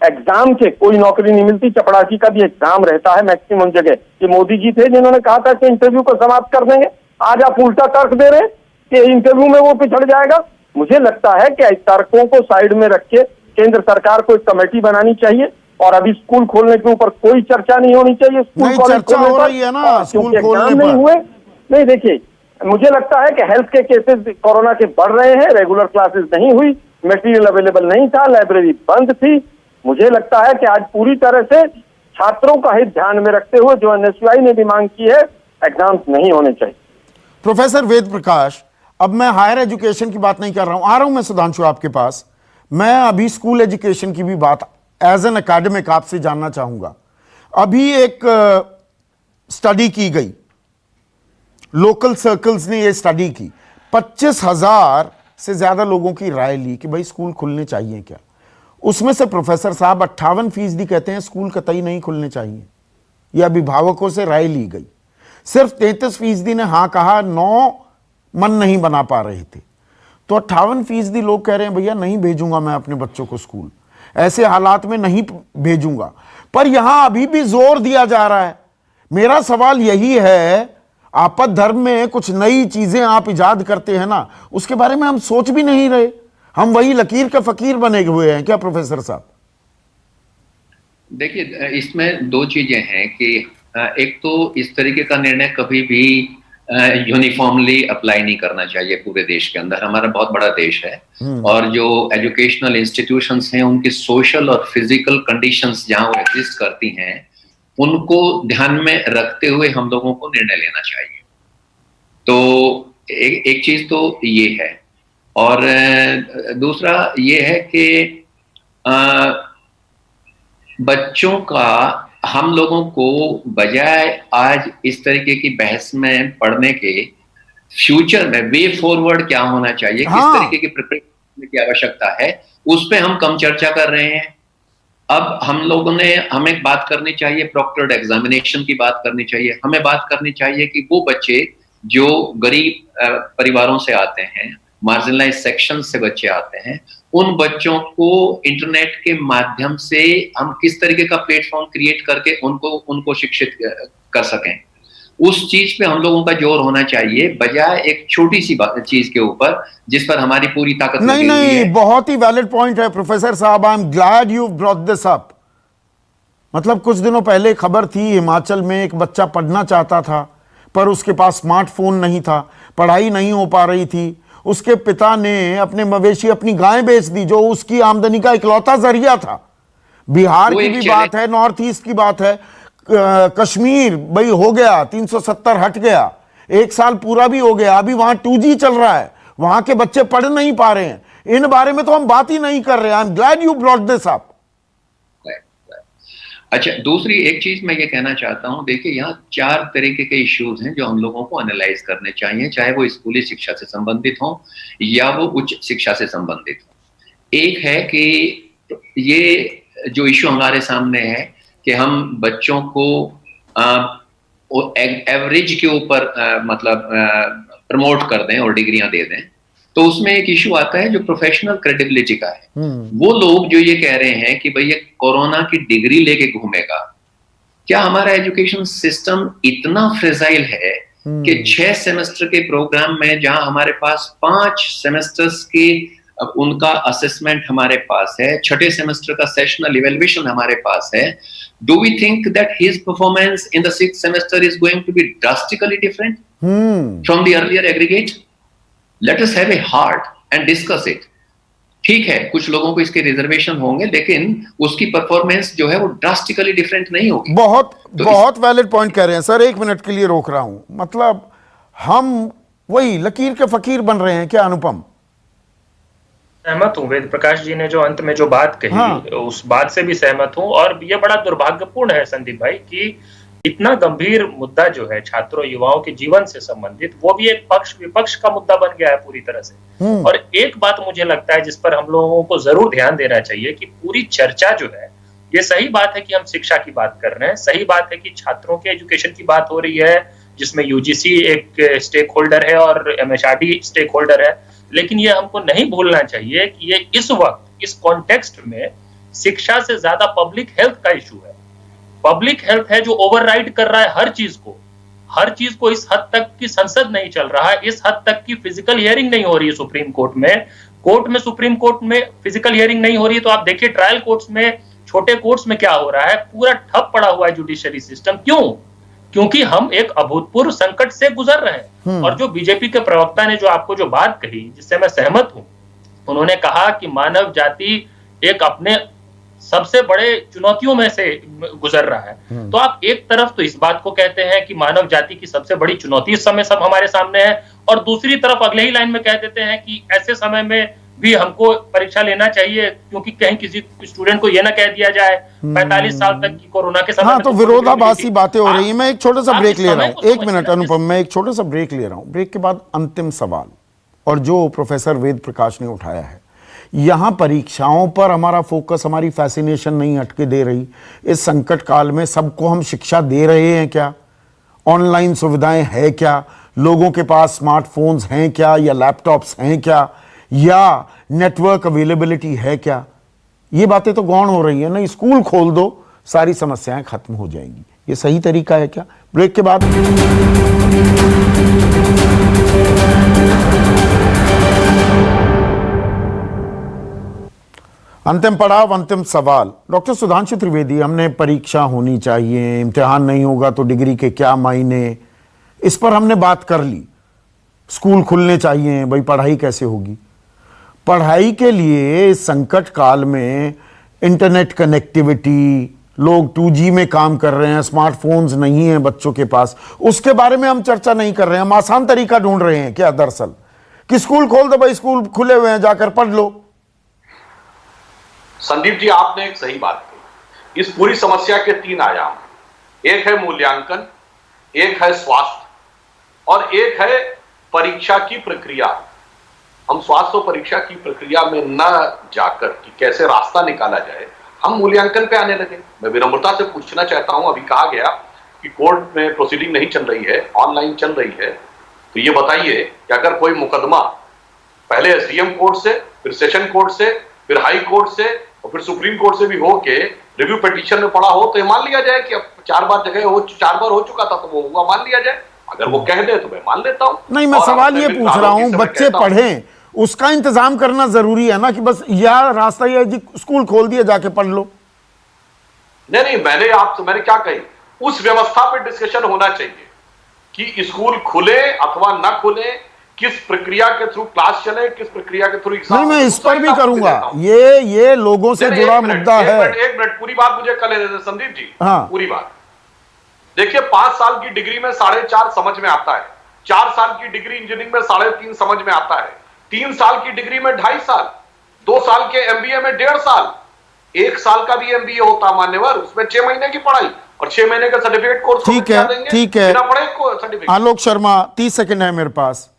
एग्जाम के कोई नौकरी नहीं मिलती। चपरासी का भी एग्जाम रहता है मैक्सिमम जगह। ये मोदी जी थे जिन्होंने कहा था कि इंटरव्यू को समाप्त कर देंगे, आज आप उल्टा तर्क दे रहे हैं कि इंटरव्यू में वो पिछड़ जाएगा। मुझे लगता है कि तर्कों को साइड में रख के केंद्र सरकार को एक कमेटी बनानी चाहिए, और अभी स्कूल खोलने के ऊपर कोई चर्चा नहीं होनी चाहिए। स्कूल चर्चा हो रही है ना स्कूल खोलने नहीं हुए। नहीं, देखिए मुझे लगता है कि हेल्थ के केसेस कोरोना के बढ़ रहे हैं, रेगुलर क्लासेस नहीं हुई, मटेरियल अवेलेबल नहीं था, लाइब्रेरी बंद थी। मुझे लगता है कि आज पूरी तरह से छात्रों का हित ध्यान में रखते हुए जो एनएसयूआई ने भी मांग की है, एग्जाम्स नहीं होने चाहिए। प्रोफेसर वेद प्रकाश, अब मैं हायर एजुकेशन की बात नहीं कर रहा हूं, आ रहा हूं मैं सुधांशु आपके पास। मैं अभी स्कूल एजुकेशन की भी बात एज एन एकेडमिक आपसे जानना चाहूंगा। अभी एक स्टडी की गई, लोकल सर्कल्स ने ये स्टडी की, 25,000 से ज्यादा लोगों की राय ली कि भाई स्कूल खुलने चाहिए क्या। उसमें से प्रोफेसर साहब 58% कहते हैं स्कूल कतई नहीं खुलने चाहिए। यह अभिभावकों से राय ली गई। सिर्फ 33% ने हाँ कहा, 9 मन नहीं बना पा रहे थे। तो 58% लोग कह रहे हैं भैया नहीं भेजूंगा मैं अपने बच्चों को स्कूल, ऐसे हालात में नहीं भेजूंगा। पर यहां अभी भी जोर दिया जा रहा है। मेरा सवाल यही है, आपद धर्म में कुछ नई चीजें आप इजाद करते हैं ना, उसके बारे में हम सोच भी नहीं रहे। हम वही लकीर के फकीर बने हुए हैं क्या प्रोफेसर साहब? देखिए, इसमें 2 चीजें हैं कि एक तो इस तरीके का निर्णय कभी भी यूनिफॉर्मली अप्लाई नहीं करना चाहिए पूरे देश के अंदर। हमारा बहुत बड़ा देश है, और जो एजुकेशनल इंस्टीट्यूशंस हैं उनकी सोशल और फिजिकल कंडीशंस जहां वो एग्जिस्ट करती हैं, उनको ध्यान में रखते हुए हम लोगों को निर्णय लेना चाहिए। तो एक चीज तो ये है, और दूसरा ये है कि बच्चों का हम लोगों को बजाय आज इस तरीके की बहस में पढ़ने के, फ्यूचर में वे फॉरवर्ड क्या होना चाहिए, किस तरीके की प्रिपरेशन की आवश्यकता है, उस पर हम कम चर्चा कर रहे हैं। अब हमें बात करनी चाहिए, प्रोक्टर्ड एग्जामिनेशन की बात करनी चाहिए। हमें बात करनी चाहिए कि वो बच्चे जो गरीब परिवारों से आते हैं, मार्जिनलाइज सेक्शन से बच्चे आते हैं, उन बच्चों को इंटरनेट के माध्यम से हम किस तरीके का प्लेटफॉर्म क्रिएट करके उनको शिक्षित कर सकें, उस चीज पे हम लोगों का जोर होना चाहिए, बजाय एक छोटी सी चीज के ऊपर जिस पर हमारी पूरी ताकत नहीं, बहुत ही वैलिड पॉइंट है प्रोफेसर साहब। I am glad you brought this up. मतलब कुछ दिनों पहले खबर थी, हिमाचल में एक बच्चा पढ़ना चाहता था पर उसके पास स्मार्टफोन नहीं था, पढ़ाई नहीं हो पा रही थी। उसके पिता ने अपने मवेशी, अपनी गाय बेच दी जो उसकी आमदनी का इकलौता जरिया था। बिहार की भी बात है, नॉर्थ ईस्ट की बात है, कश्मीर भाई हो गया 370 हट गया, 1 साल पूरा भी हो गया, अभी वहां 2G चल रहा है, वहां के बच्चे पढ़ नहीं पा रहे हैं। इन बारे में तो हम बात ही नहीं कर रहे। I am glad you brought this up. अच्छा, दूसरी एक चीज मैं ये कहना चाहता हूँ, देखिए यहाँ 4 तरीके के इश्यूज हैं जो हम लोगों को एनालाइज करने चाहिए, चाहे वो स्कूली शिक्षा से संबंधित हो या वो उच्च शिक्षा से संबंधित हो। एक है कि ये जो इश्यू हमारे सामने है कि हम बच्चों को एवरेज के ऊपर मतलब प्रमोट कर दें और डिग्रियां दे दें, तो उसमें एक इशू आता है जो प्रोफेशनल क्रेडिबिलिटी का है। वो लोग जो ये कह रहे हैं कि भाई ये कोरोना की डिग्री लेके घूमेगा, क्या हमारा एजुकेशन सिस्टम इतना फ्रेजाइल है कि 6 सेमेस्टर के प्रोग्राम में जहां हमारे पास 5 सेमेस्टर्स के उनका असेसमेंट हमारे पास है, छठे सेमेस्टर का सेशनल इवैल्यूएशन हमारे पास है, do we think that his performance in the 6th semester is going to be drastically different from the earlier aggregate? Let us have a heart and discuss it. ठीक है, कुछ लोगों को इसके रिजर्वेशन होंगे, लेकिन उसकी परफॉर्मेंस जो है वो ड्रास्टिकली डिफरेंट नहीं होगी। बहुत वैलिड पॉइंट कह रहे हैं सर, 1 मिनट के लिए रोक रहा हूं। मतलब हम वही लकीर के फकीर बन रहे हैं क्या अनुपम? सहमत हूँ, वेद प्रकाश जी ने जो अंत में जो बात कही, हाँ। उस बात से भी सहमत हूँ। और ये बड़ा दुर्भाग्यपूर्ण है संदीप भाई कि इतना गंभीर मुद्दा जो है छात्रों युवाओं के जीवन से संबंधित, वो भी एक पक्ष विपक्ष का मुद्दा बन गया है पूरी तरह से। और एक बात मुझे लगता है जिस पर हम लोगों को जरूर ध्यान देना चाहिए कि पूरी चर्चा जो है, ये सही बात है कि हम शिक्षा की बात कर रहे हैं, सही बात है कि छात्रों के एजुकेशन की बात हो रही है, जिसमें यूजीसी एक स्टेक होल्डर है और एमएचआरडी स्टेक होल्डर है, लेकिन ये हमको नहीं भूलना चाहिए कि ये इस वक्त इस कॉन्टेक्स्ट में शिक्षा से ज्यादा पब्लिक हेल्थ का इशू है। पब्लिक हेल्थ है जो ओवरराइड कर रहा है हर चीज को। इस हद तक की संसद नहीं चल रहा है, इस हद तक की फिजिकल हियरिंग नहीं हो रही है सुप्रीम सुप्रीम कोर्ट में फिजिकल हियरिंग नहीं हो रही है। तो आप देखिए ट्रायल कोर्ट्स में, छोटे कोर्ट्स में क्या हो रहा है, पूरा ठप पड़ा हुआ है जुडिशरी सिस्टम। क्यों? क्योंकि हम एक अभूतपूर्व संकट से गुजर रहे हैं। और जो बीजेपी के प्रवक्ता ने जो आपको जो बात कही, जिससे मैं सहमत हूं, उन्होंने कहा कि मानव जाति एक अपने सबसे बड़े चुनौतियों में से गुजर रहा है। तो आप एक तरफ तो इस बात को कहते हैं कि मानव जाति की सबसे बड़ी चुनौती इस समय सब हमारे सामने है, और दूसरी तरफ अगले ही लाइन में कह देते हैं कि ऐसे समय में भी हमको परीक्षा लेना चाहिए, क्योंकि कहीं किसी स्टूडेंट को यह ना कह दिया जाए 45 साल तक की कोरोना के समय। हाँ, तो विरोधाभासी बातें हो रही है। मैं एक छोटा सा ब्रेक ले रहा हूँ, 1 मिनट अनुपम, मैं एक छोटा सा ब्रेक ले रहा हूँ। ब्रेक के बाद अंतिम सवाल, और जो प्रोफेसर वेद प्रकाश ने उठाया है, यहां परीक्षाओं पर हमारा फोकस, हमारी फैसिनेशन नहीं हटके दे रही। इस संकट काल में सबको हम शिक्षा दे रहे हैं क्या? ऑनलाइन सुविधाएं है क्या? लोगों के पास स्मार्टफोन्स हैं क्या, या लैपटॉप्स हैं क्या, या नेटवर्क अवेलेबिलिटी है क्या? ये बातें तो गौण हो रही है ना। स्कूल खोल दो, सारी समस्याएं खत्म हो जाएंगी। ये सही तरीका है क्या? ब्रेक के बाद अंतिम पड़ाव, अंतिम सवाल। डॉक्टर सुधांशु त्रिवेदी, हमने परीक्षा होनी चाहिए, इम्तिहान नहीं होगा तो डिग्री के क्या मायने, इस पर हमने बात कर ली। स्कूल खुलने चाहिए, भाई पढ़ाई कैसे होगी? पढ़ाई के लिए इस संकट काल में इंटरनेट कनेक्टिविटी, लोग 2G में काम कर रहे हैं, स्मार्टफोन्स नहीं है बच्चों के पास, उसके बारे में हम चर्चा नहीं कर रहे हैं। हम आसान तरीका ढूंढ रहे हैं क्या दरअसल, कि स्कूल खोल दो भाई, स्कूल खुले हुए हैं, जाकर पढ़ लो। संदीप जी, आपने एक सही बात कही। इस पूरी समस्या के 3 आयाम, एक है मूल्यांकन, एक है स्वास्थ्य, और एक है परीक्षा की प्रक्रिया। हम स्वास्थ्य और परीक्षा की प्रक्रिया में न जाकर कि कैसे रास्ता निकाला जाए, हम मूल्यांकन पे आने लगे। मैं विनम्रता से पूछना चाहता हूं, अभी कहा गया कि कोर्ट में प्रोसीडिंग नहीं चल रही है, ऑनलाइन चल रही है, तो ये बताइए कि अगर कोई मुकदमा पहले एसडीएम कोर्ट से, फिर सेशन कोर्ट से, फिर हाई कोर्ट से और फिर सुप्रीम कोर्ट से भी होके रिव्यू पिटीशन में पड़ा हो, तो ये मान लिया जाए कि अब 4 बार हो चुका था, तो वो हुआ, मान लिया जाए। अगर वो कह दे तो मैं मान लेता हूं। नहीं, मैं सवाल ये पूछ रहा हूं, बच्चे पढ़ें, उसका इंतजाम करना जरूरी है ना, कि बस यह रास्ता ये जी स्कूल खोल दिया, जाके पढ़ लो। नहीं, मैंने क्या कही, उस व्यवस्था पे डिस्कशन होना चाहिए कि स्कूल खुले अथवा ना खुले, किस प्रक्रिया के थ्रू क्लास चले, किस प्रक्रिया के थ्रू एग्जाम। नहीं, मैं इस पर भी करूंगा, ये लोगों से जुड़ा मुद्दा है। एक मिनट, पूरी बात मुझे कर लेने दें संदीप जी। हाँ, पूरी बात देखिए। 5 साल की डिग्री में 4.5 समझ में आता है, 4 साल की डिग्री इंजीनियरिंग में 3.5 समझ में आता है, 3 साल की डिग्री में 2.5 साल, 2 साल के एमबीए में 1.5 साल, 1 साल का भी MBA होता मान्यवर, उसमें 6 महीने की पढ़ाई और 6 महीने का सर्टिफिकेट कोर्स। ठीक है, ठीक है। बिना पढ़े सर्टिफिकेट। आलोक शर्मा 30 सेकंड है मेरे पास।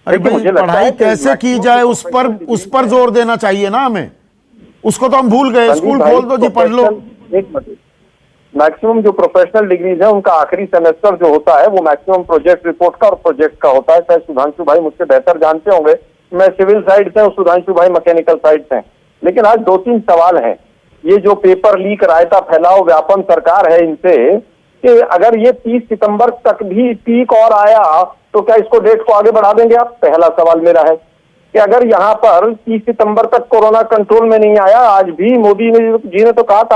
अरे देखिए, भाई, मुझे लगता पढ़ाई है कि कैसे की maximum जाए जो उस पर जोर देना चाहिए ना हमें। उसको तो हम भूल गए, स्कूल खोल दो जी, पढ़ लो। एक मिनट, मैक्सिमम जो प्रोफेशनल डिग्रीज है उनका आखिरी सेमेस्टर जो होता है वो मैक्सिमम प्रोजेक्ट रिपोर्ट का और प्रोजेक्ट का होता है। शायद सुधांशु भाई मुझसे बेहतर जानते होंगे, मैं सिविल साइड से और सुधांशु भाई मैकेनिकल साइड से। लेकिन आज 2-3 सवाल हैं। ये जो पेपर लीक, रायता फैलाओ, व्यापम सरकार है इनसे, कि अगर ये 30 सितंबर तक भी पीक और आया तो क्या इसको डेट को आगे बढ़ा देंगे आप? पहला सवाल मेरा है कि अगर यहाँ पर 30 सितंबर तक कोरोना कंट्रोल में नहीं आया, आज भी मोदी जी ने तो कहा था